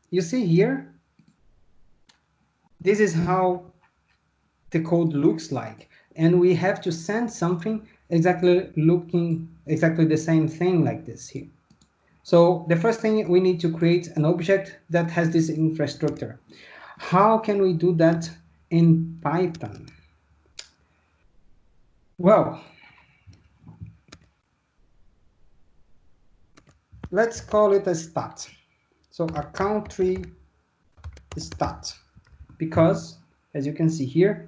you see here, this is how the code looks like. And we have to send something looking exactly the same thing like this here. So the first thing, we need to create an object that has this infrastructure. How can we do that in Python? Well, let's call it a stat. So a country stat, because as you can see here,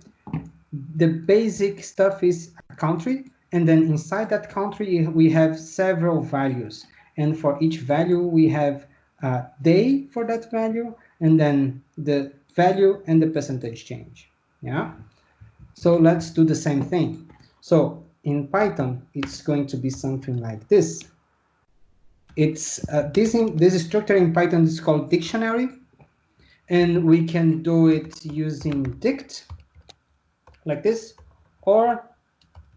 the basic stuff is a country, and then inside that country we have several values, and for each value we have a day for that value, and then the value and the percentage change. Yeah, so let's do the same thing. So in Python it's going to be something like this. it's this structure in Python is called dictionary, and we can do it using dict like this, or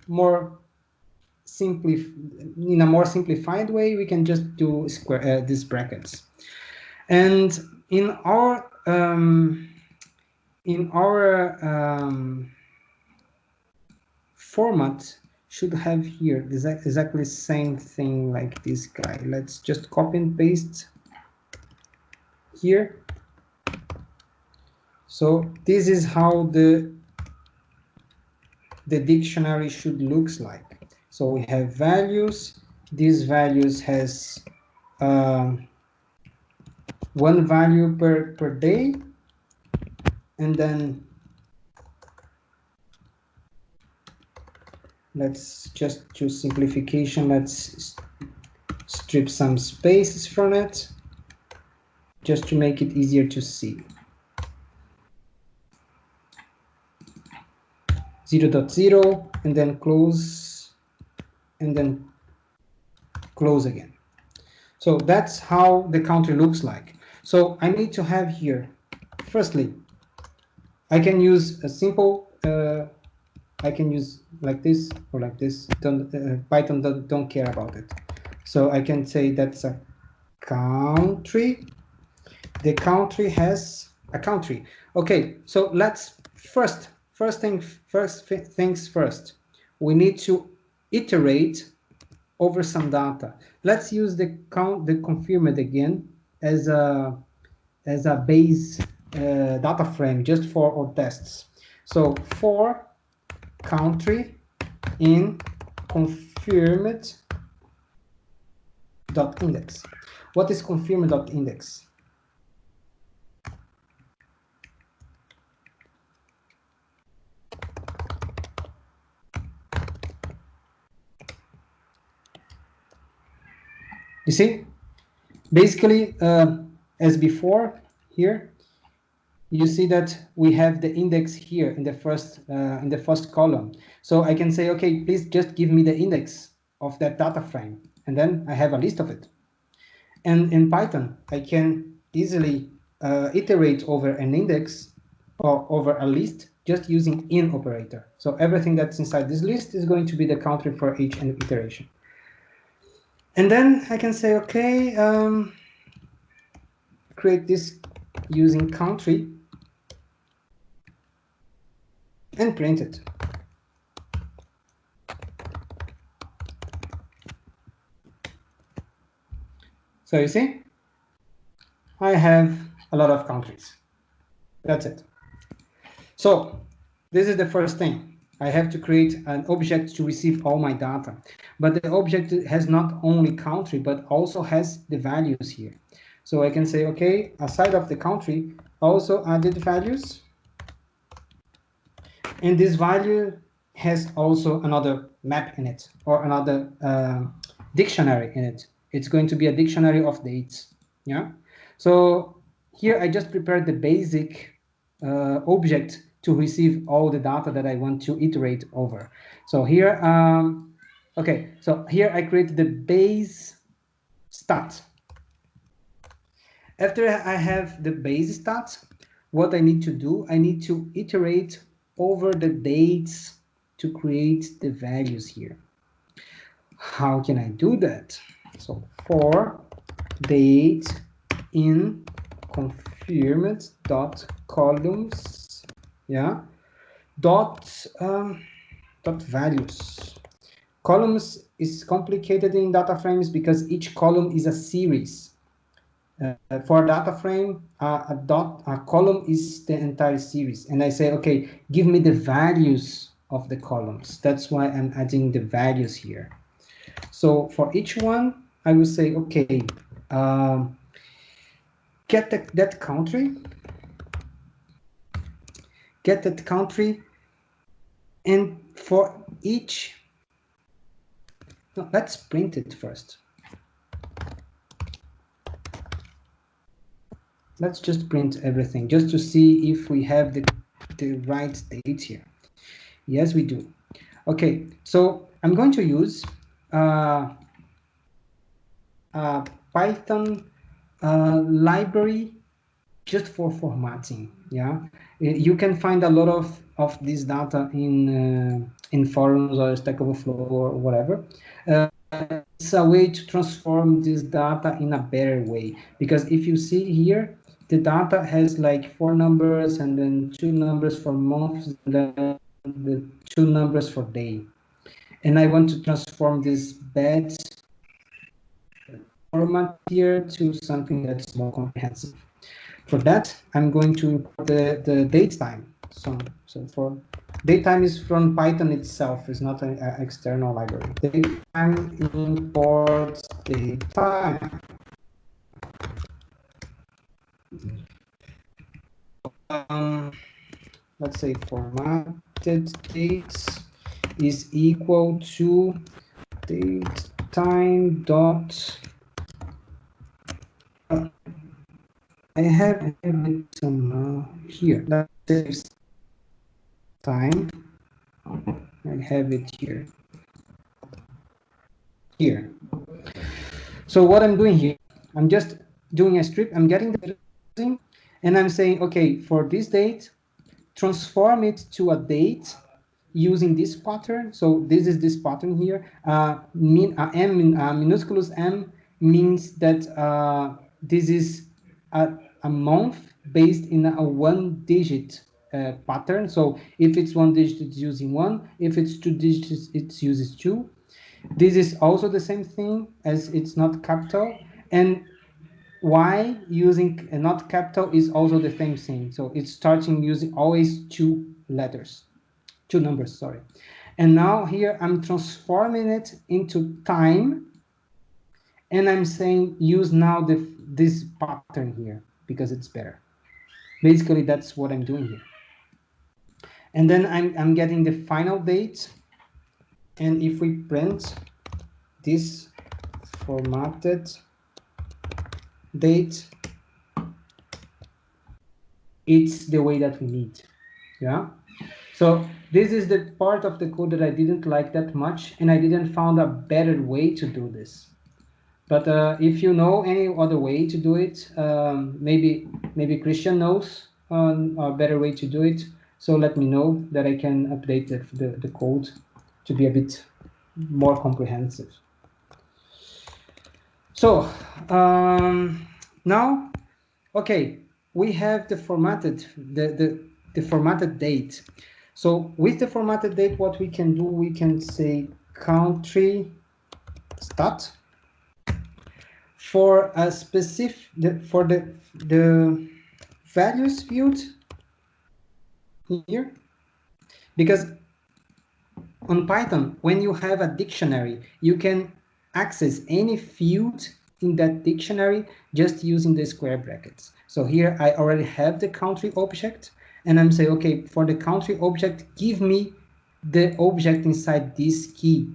more simply in a more simplified way, we can just do square these brackets. And in our format should have here exactly the same thing like this guy. Let's just copy and paste here. So this is how the dictionary should looks like. So we have values. These values has one value per day, and then let's just choose simplification. Let's strip some spaces from it just to make it easier to see. 0.0 and then close, and then close again. So that's how the country looks like. So I need to have here, firstly, I can use a simple, I can use like this or like this. Python don't care about it. So I can say that's a country. The country has a country. Okay, so let's first things first. We need to iterate over some data. Let's use the confirmed again as a base data frame just for our tests. So for country in confirmed dot index. What is confirmed dot index? You see, basically, as before here, you see that we have the index here in the first column. So I can say, okay, please just give me the index of that data frame, and then I have a list of it. And in Python, I can easily iterate over an index or over a list just using in operator. So everything that's inside this list is going to be the country for each iteration. And then I can say, okay, create this using country and print it. So you see, I have a lot of countries. That's it. So this is the first thing. I have to create an object to receive all my data. But the object has not only country, but also has the values here. So I can say, okay, aside of the country, also added values. And this value has also another map in it, or another dictionary in it. It's going to be a dictionary of dates. Yeah. So here I just prepared the basic object to receive all the data that I want to iterate over. So here, okay, so here I create the base stat. After I have the base stat, what I need to do, I need to iterate over the dates to create the values here. How can I do that? So for date in confirmed dot columns, yeah, dot values. Columns is complicated in data frames because each column is a series. For a data frame, a column is the entire series, and I say, okay, give me the values of the columns. That's why I'm adding the values here. So for each one, I will say, okay, get that country, and for each, no, let's print it first. Let's just print everything just to see if we have the right date here. Yes, we do. Okay, so I'm going to use a a Python library just for formatting. Yeah, you can find a lot of this data in forums or Stack Overflow or whatever. It's a way to transform this data in a better way, because if you see here, the data has like 4 numbers and then 2 numbers for months and then the 2 numbers for day. And I want to transform this bad format here to something that's more comprehensive. For that, I'm going to import the date time. So for date time is from Python itself, it's not an external library. Date time import date time. Let's say formatted dates is equal to date time dot. I have it somehow here. That saves time. I have it here. Here. So what I'm doing here, I'm just doing a strip. I'm getting the and I'm saying, okay, for this date, transform it to a date using this pattern. So this is this pattern here. Minusculous m means that this is a month based in a 1-digit pattern. So if it's 1 digit, it's using 1. If it's 2 digits, it uses 2. This is also the same thing as it's not capital. And Y using not capital is also the same thing. So it's starting using always 2 letters, 2 numbers, sorry. And now here I'm transforming it into time. And I'm saying use now this pattern here because it's better. Basically, that's what I'm doing here. And then I'm getting the final date. And if we print this formatted date, it's the way that we need. Yeah. So this is the part of the code that I didn't like that much, and I didn't find a better way to do this. But if you know any other way to do it, maybe Christian knows a better way to do it. So let me know that I can update the code to be a bit more comprehensive. So now, okay, we have the formatted the formatted date. So with the formatted date, what we can do, we can say country stat for a specific for the values field here, because on Python, when you have a dictionary, you can access any field in that dictionary just using the square brackets. So here I already have the country object, and I'm saying, okay, for the country object, give me the object inside this key.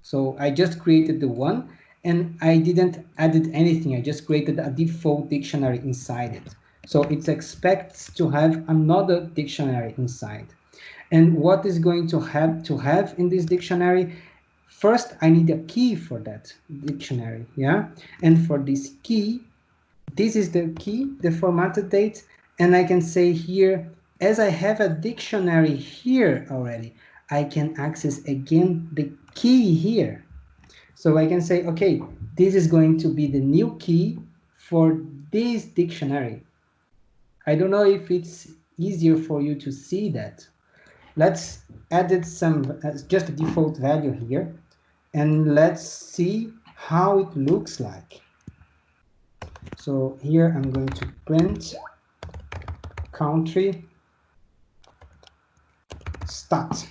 So I just created the one, and I didn't added anything. I just created a default dictionary inside it. So it expects to have another dictionary inside. And what is going to have in this dictionary? First, I need a key for that dictionary, yeah? And for this key, this is the key, the formatted date, and I can say here, as I have a dictionary here already, I can access again the key here. So I can say, okay, this is going to be the new key for this dictionary. I don't know if it's easier for you to see that. Let's add some just a default value here, and let's see how it looks like. So here I'm going to print country stat.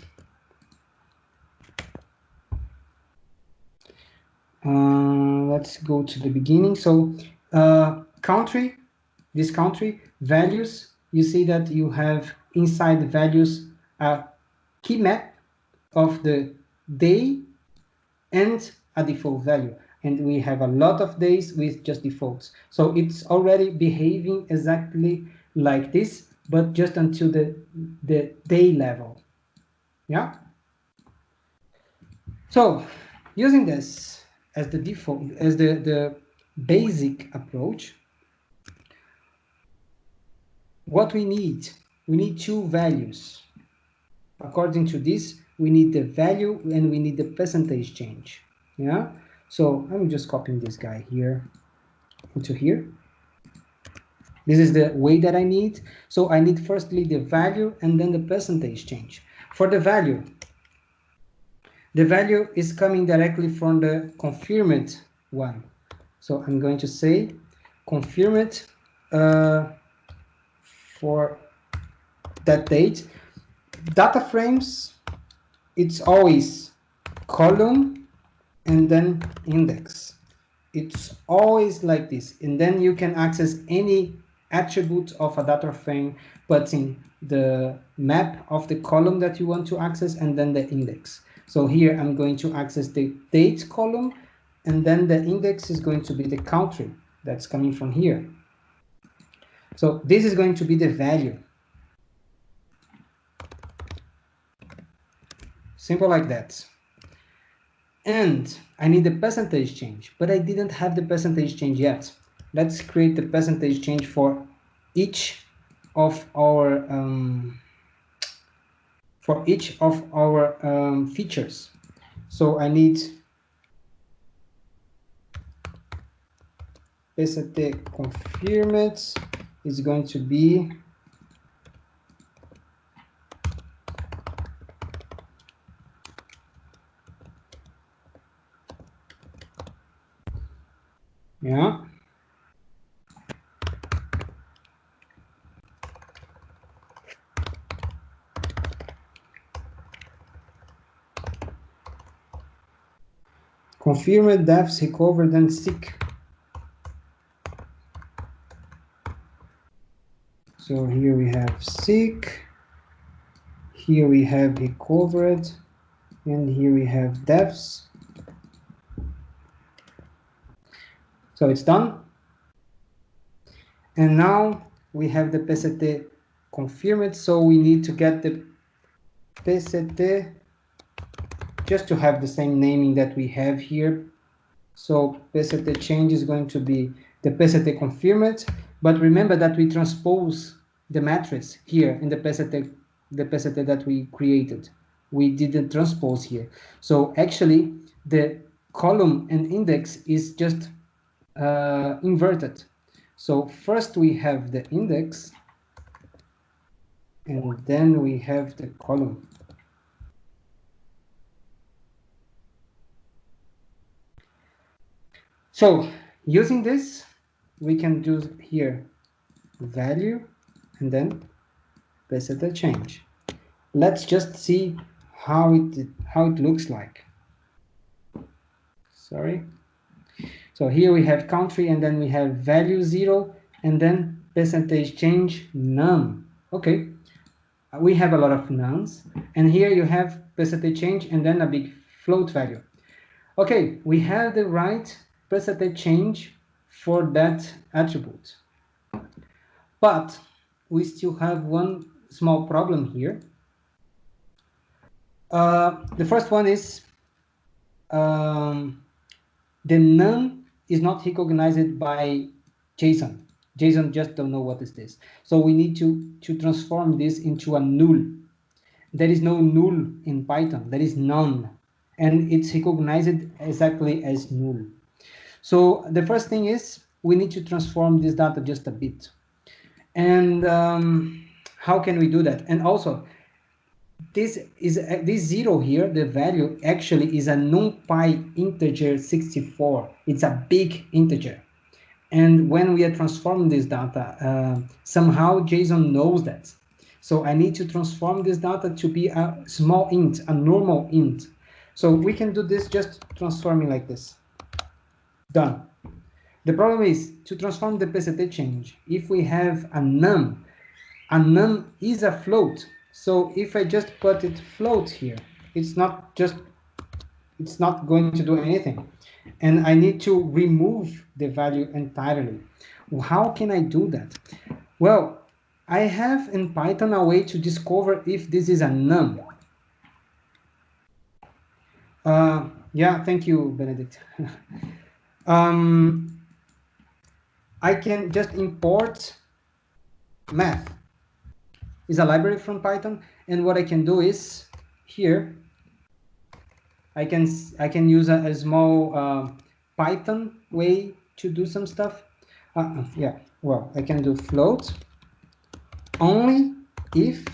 Let's go to the beginning. So country, this country values, you see that you have inside the values a key map of the day and a default value. And we have a lot of days with just defaults. So it's already behaving exactly like this, but just until the day level. Yeah. So using this, as the default, as the basic approach, what we need two values. According to this, we need the value and we need the percentage change. Yeah. So I'm just copying this guy here into here. This is the way that I need. So I need firstly the value and then the percentage change. For the value is coming directly from the confirmed one. So I'm going to say confirmed for that date. Data frames, it's always column and then index. It's always like this. And then you can access any attribute of a data frame, putting the map of the column that you want to access and then the index. So here I'm going to access the date column, and then the index is going to be the country that's coming from here. So this is going to be the value. Simple like that. And I need the percentage change, but I didn't have the percentage change yet. Let's create the percentage change for each of our features. So I need PCT confirmed is going to be yeah. Confirmed deaths recovered and sick. So here we have sick, here we have recovered, and here we have deaths. So it's done. And now we have the PCT confirmed, so we need to get the PCT just to have the same naming that we have here. So PCT change is going to be the PCT confirmed, but remember that we transpose the matrix here in the PCT that we created. We didn't transpose here. So actually the column and index is just inverted. So first we have the index and then we have the column. So using this, we can do here value and then PCT change. Let's just see how it looks like. Sorry. So here we have country and then we have value 0 and then percentage change none. Okay, we have a lot of nuns, and here you have percentage change and then a big float value. Okay, we have the right percentage change for that attribute, but we still have one small problem here. The first one is the none is not recognized by JSON. JSON just don't know what is this. So we need to transform this into a null. There is no null in Python. There is none. And it's recognized exactly as null. So the first thing is we need to transform this data just a bit. And how can we do that? And also, this 0 here, the value actually is a NumPy integer 64. It's a big integer. And when we are transforming this data, somehow JSON knows that. So I need to transform this data to be a small int, a normal int. So we can do this just transforming like this. Done. The problem is to transform the PCT change. If we have a num is a float. So if I just put it float here, it's not going to do anything. And I need to remove the value entirely. How can I do that? Well, I have in Python a way to discover if this is a num. Yeah, thank you, Benedict. I can just import math. Is a library from Python, and what I can do is here I can use a small Python way to do some stuff. Yeah, well, I can do float only if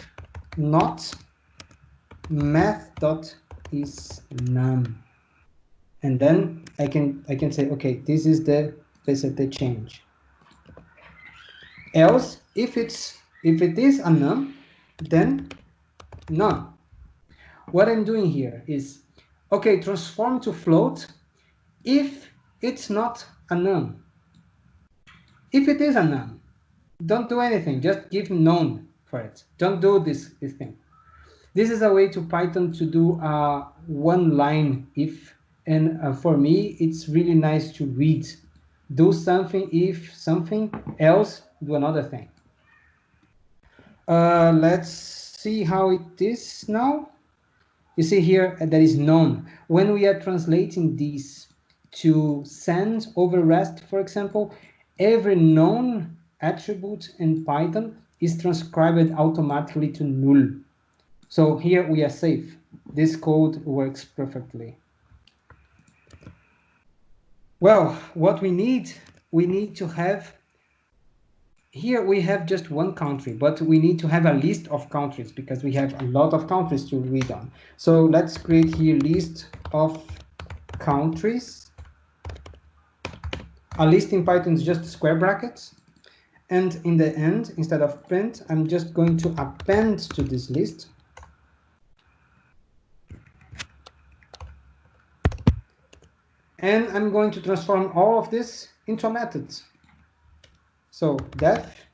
not math dot is none, and then I can say, okay, this is the PCT change. Else, if it is a none, then none. What I'm doing here is, okay, transform to float if it's not a none. If it is a none, don't do anything, just give none for it. Don't do this thing. This is a way to Python to do a one line if, and for me, it's really nice to read. Do something if something else, do another thing. Let's see how it is now. You see here that is known. When we are translating these to send over REST, for example, every known attribute in Python is transcribed automatically to null. So here we are safe. This code works perfectly. Well, what we need to have, here we have just one country, but we need to have a list of countries because we have a lot of countries to read on. So let's create here list of countries. A list in Python is just square brackets. And in the end, instead of print, I'm just going to append to this list. And I'm going to transform all of this into a method. So def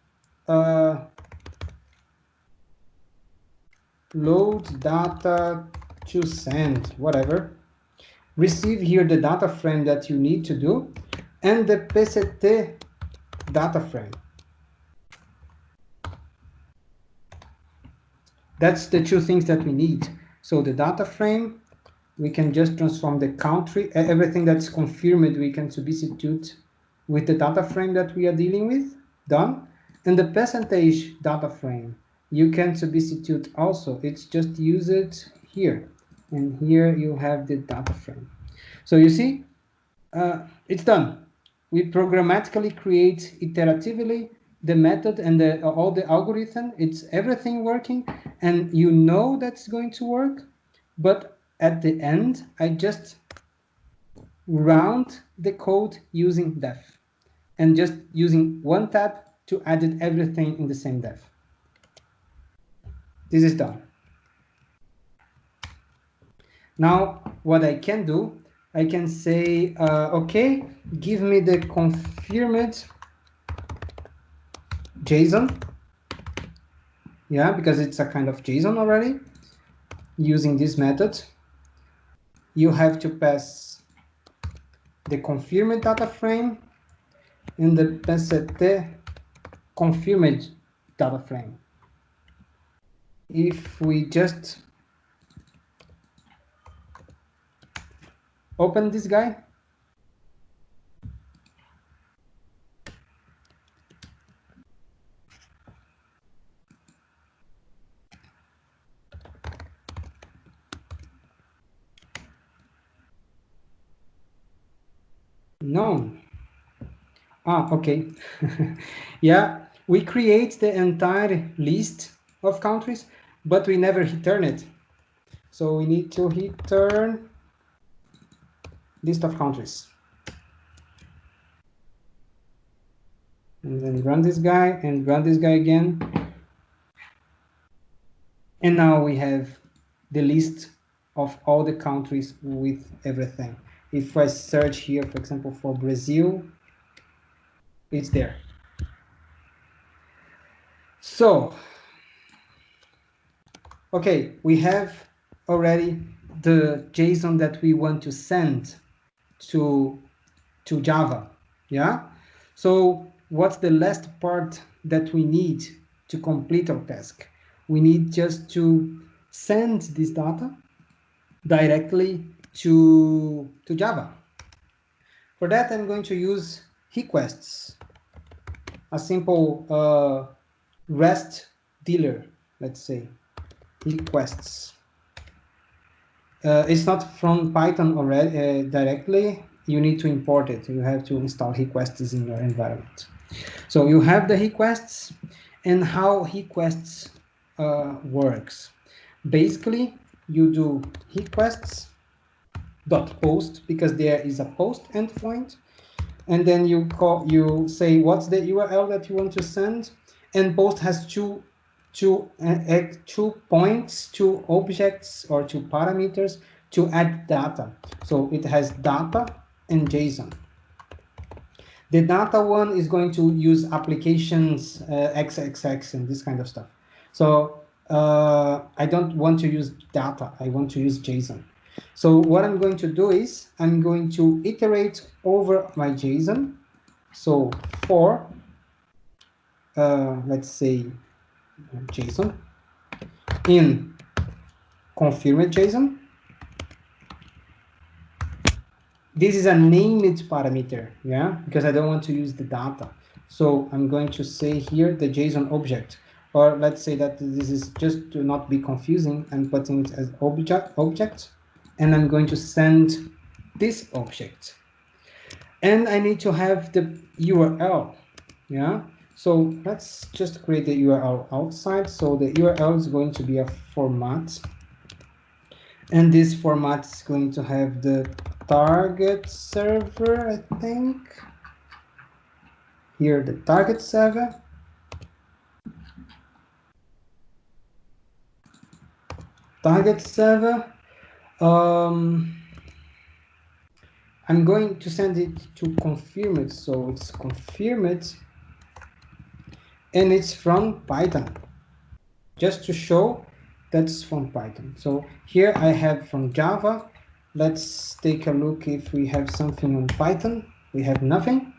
load data to send, whatever. Receive here the data frame that you need to do, and the PCT data frame. That's the two things that we need. So the data frame, we can just transform the country, everything that's confirmed, we can substitute with the data frame that we are dealing with, done. And the percentage data frame, you can substitute also, it's just use it here. And here you have the data frame. So you see, it's done. We programmatically create iteratively the method and all the algorithm. It's everything working, and you know that's going to work. But at the end, I just round the code using def, and just using one tab to edit everything in the same def. This is done. Now, what I can do, I can say, okay, give me the confirmed JSON. Yeah, because it's a kind of JSON already. Using this method, you have to pass the confirmed data frame and the PCT confirmed data frame. If we just open this guy, no. Okay. Yeah, we create the entire list of countries, but we never return it. So we need to return list of countries. And then run this guy and run this guy again. And now we have the list of all the countries with everything. If I search here, for example, for Brazil, it's there. So, okay, we have already the JSON that we want to send to Java, yeah? So what's the last part that we need to complete our task? We need just to send this data directly to Java. For that, I'm going to use requests, a simple REST dealer, let's say, requests. It's not from Python already directly. You need to import it. You have to install requests in your environment. So you have the requests, and how requests works. Basically, you do requests dot post, because there is a post endpoint, and then you say what's the URL that you want to send, and post has two points, two objects or two parameters to add data. So it has data and JSON. The data one is going to use applications XXX and this kind of stuff. So I don't want to use data, I want to use JSON. So what I'm going to do is I'm going to iterate over my JSON. So for, let's say, JSON in confirmed JSON. This is a named parameter, yeah, because I don't want to use the data. So I'm going to say here the JSON object, or let's say that this is just to not be confusing, I'm putting it as object, and I'm going to send this object. And I need to have the URL, yeah. So let's just create the URL outside. So the URL is going to be a format, and this format is going to have the target server, I think. Here, the target server. Target server. I'm going to send it to confirm it. So it's confirm it, and it's from Python. Just to show that's from Python. So here I have from Java. Let's take a look if we have something on Python. We have nothing.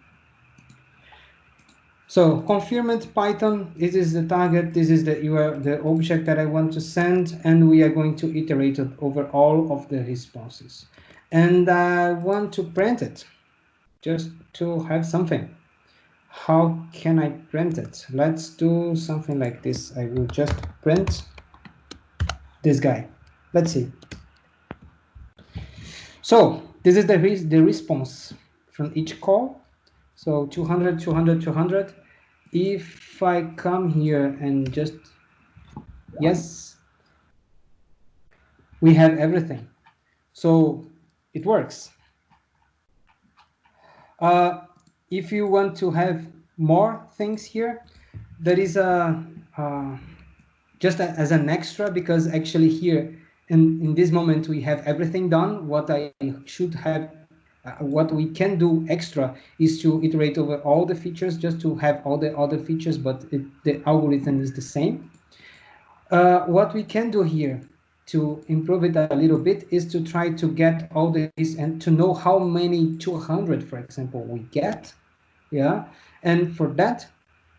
So confirmed Python, this is the target, this is the object that I want to send, and we are going to iterate it over all of the responses. And I want to print it, just to have something. How can I print it? Let's do something like this. I will just print this guy. Let's see. So this is the response from each call. So 200, 200, 200. If I come here and just, yes, we have everything. So it works. If you want to have more things here, there is a just as an extra, because actually here in this moment we have everything done. What I should have, what we can do extra is to iterate over all the features, just to have all the other features, but the algorithm is the same. What we can do here to improve it a little bit is to try to get all this and to know how many 200, for example, we get. Yeah, and for that,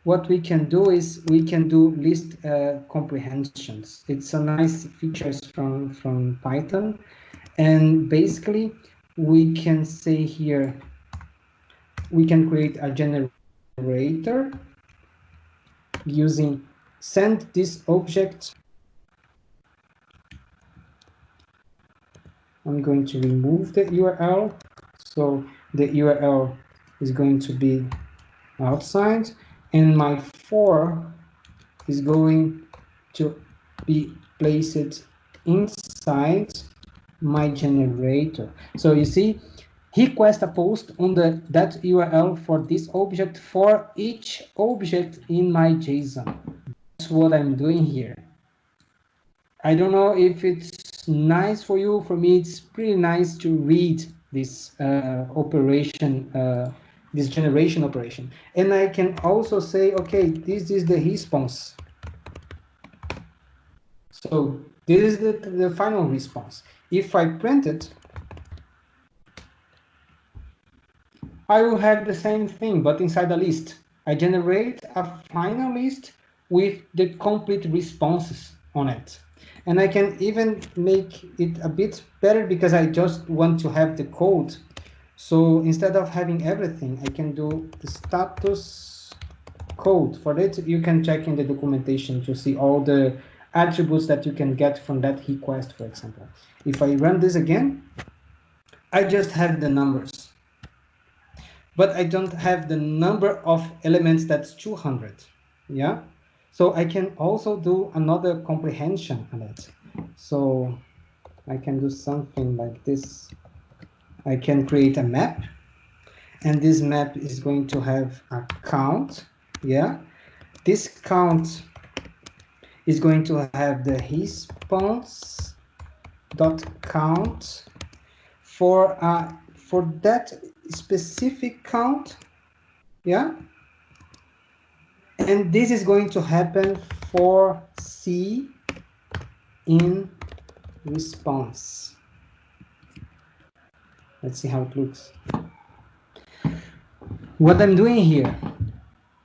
what we can do is we can do list comprehensions. It's a nice features from Python, and basically we can say here we can create a generator using send this object. I'm going to remove the URL, so the URL is going to be outside, and my for is going to be placed inside my generator. So you see, request a post on that URL for this object for each object in my JSON. That's what I'm doing here. I don't know if it's nice for you. For me, it's pretty nice to read this operation, this generation operation. And I can also say, okay, this is the response. So this is the final response. If I print it, I will have the same thing, but inside a list. I generate a final list with the complete responses on it. And I can even make it a bit better because I just want to have the code. So instead of having everything, I can do the status code. For that, you can check in the documentation to see all the attributes that you can get from that request, for example. If I run this again, I just have the numbers, but I don't have the number of elements that's 200. Yeah. So I can also do another comprehension on it. So I can do something like this. I can create a map, and this map is going to have a count. Yeah. This count is going to have the response dot count for that specific count. Yeah. And this is going to happen for C in response. Let's see how it looks. What I'm doing here,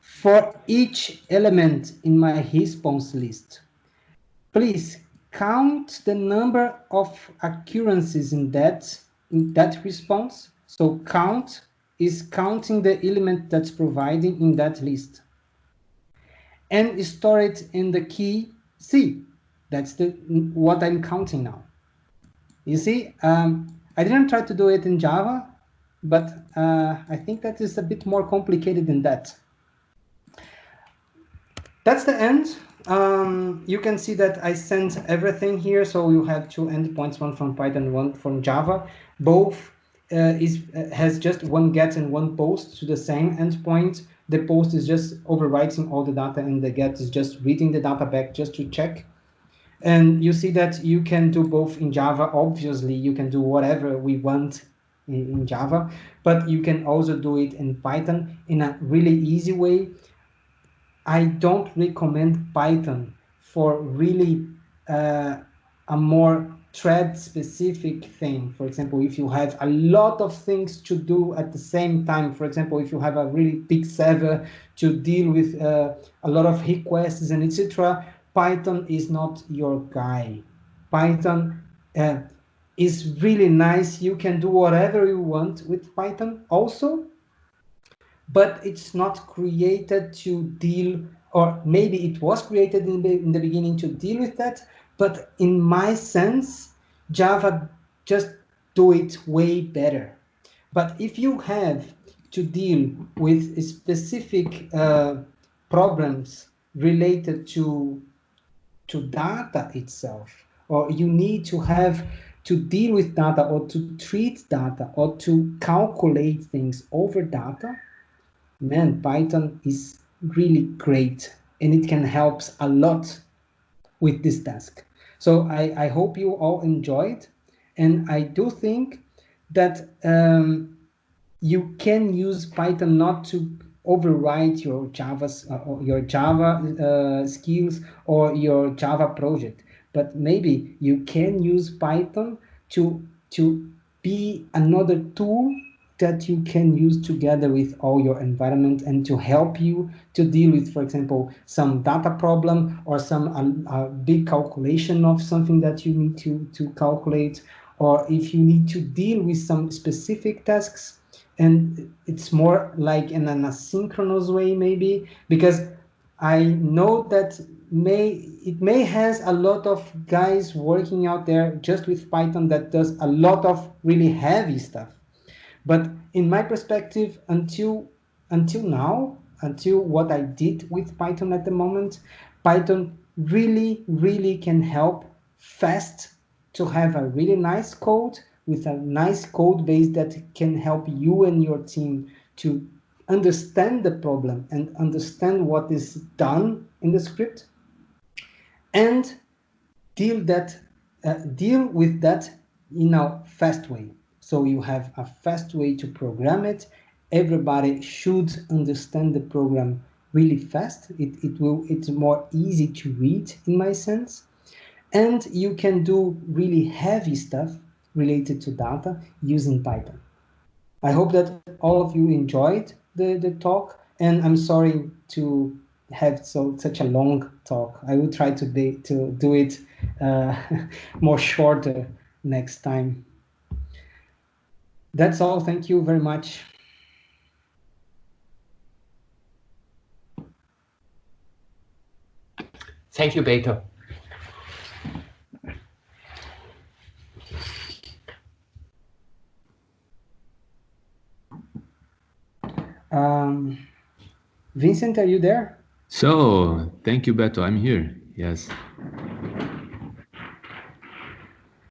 for each element in my response list, please count the number of occurrences in that response. So count is counting the element that's providing in that list, and store it in the key C. That's what I'm counting now. You see, I didn't try to do it in Java, but I think that is a bit more complicated than that. That's the end. You can see that I sent everything here. So you have two endpoints, one from Python, one from Java. Both has just one get and one post to the same endpoint. The post is just overwriting all the data, and the get is just reading the data back just to check. And you see that you can do both in Java. Obviously, you can do whatever we want in Java, but you can also do it in Python in a really easy way. I don't recommend Python for really a more thread-specific thing. For example, if you have a lot of things to do at the same time, for example, if you have a really big server to deal with a lot of requests and etc., Python is not your guy. Python is really nice. You can do whatever you want with Python also, but it's not created to deal, or maybe it was created in the beginning to deal with that, but in my sense, Java just do it way better. But if you have to deal with specific problems related to data itself, or you need to have to deal with data or to treat data or to calculate things over data, man, Python is really great, and it can help a lot with this task. So I hope you all enjoyed, and I do think that you can use Python not to overwrite your Java skills or your Java project, but maybe you can use Python to be another tool that you can use together with all your environment and to help you to deal with, for example, some data problem or some big calculation of something that you need to calculate, or if you need to deal with some specific tasks. And it's more like in an asynchronous way, maybe, because I know that it may has a lot of guys working out there just with Python that does a lot of really heavy stuff. But in my perspective, until now, until what I did with Python at the moment, Python really can help fast to have a really nice code with a nice code base that can help you and your team to understand the problem and understand what is done in the script, and deal with that in a fast way. So you have a fast way to program it. Everybody should understand the program really fast. It's more easy to read in my sense. And you can do really heavy stuff related to data using Python. I hope that all of you enjoyed the talk, and I'm sorry to have such a long talk. I will try to do it more shorter next time. That's all. Thank you very much. Thank you, Beto. Vincent, are you there? So, thank you, Beto. I'm here. Yes.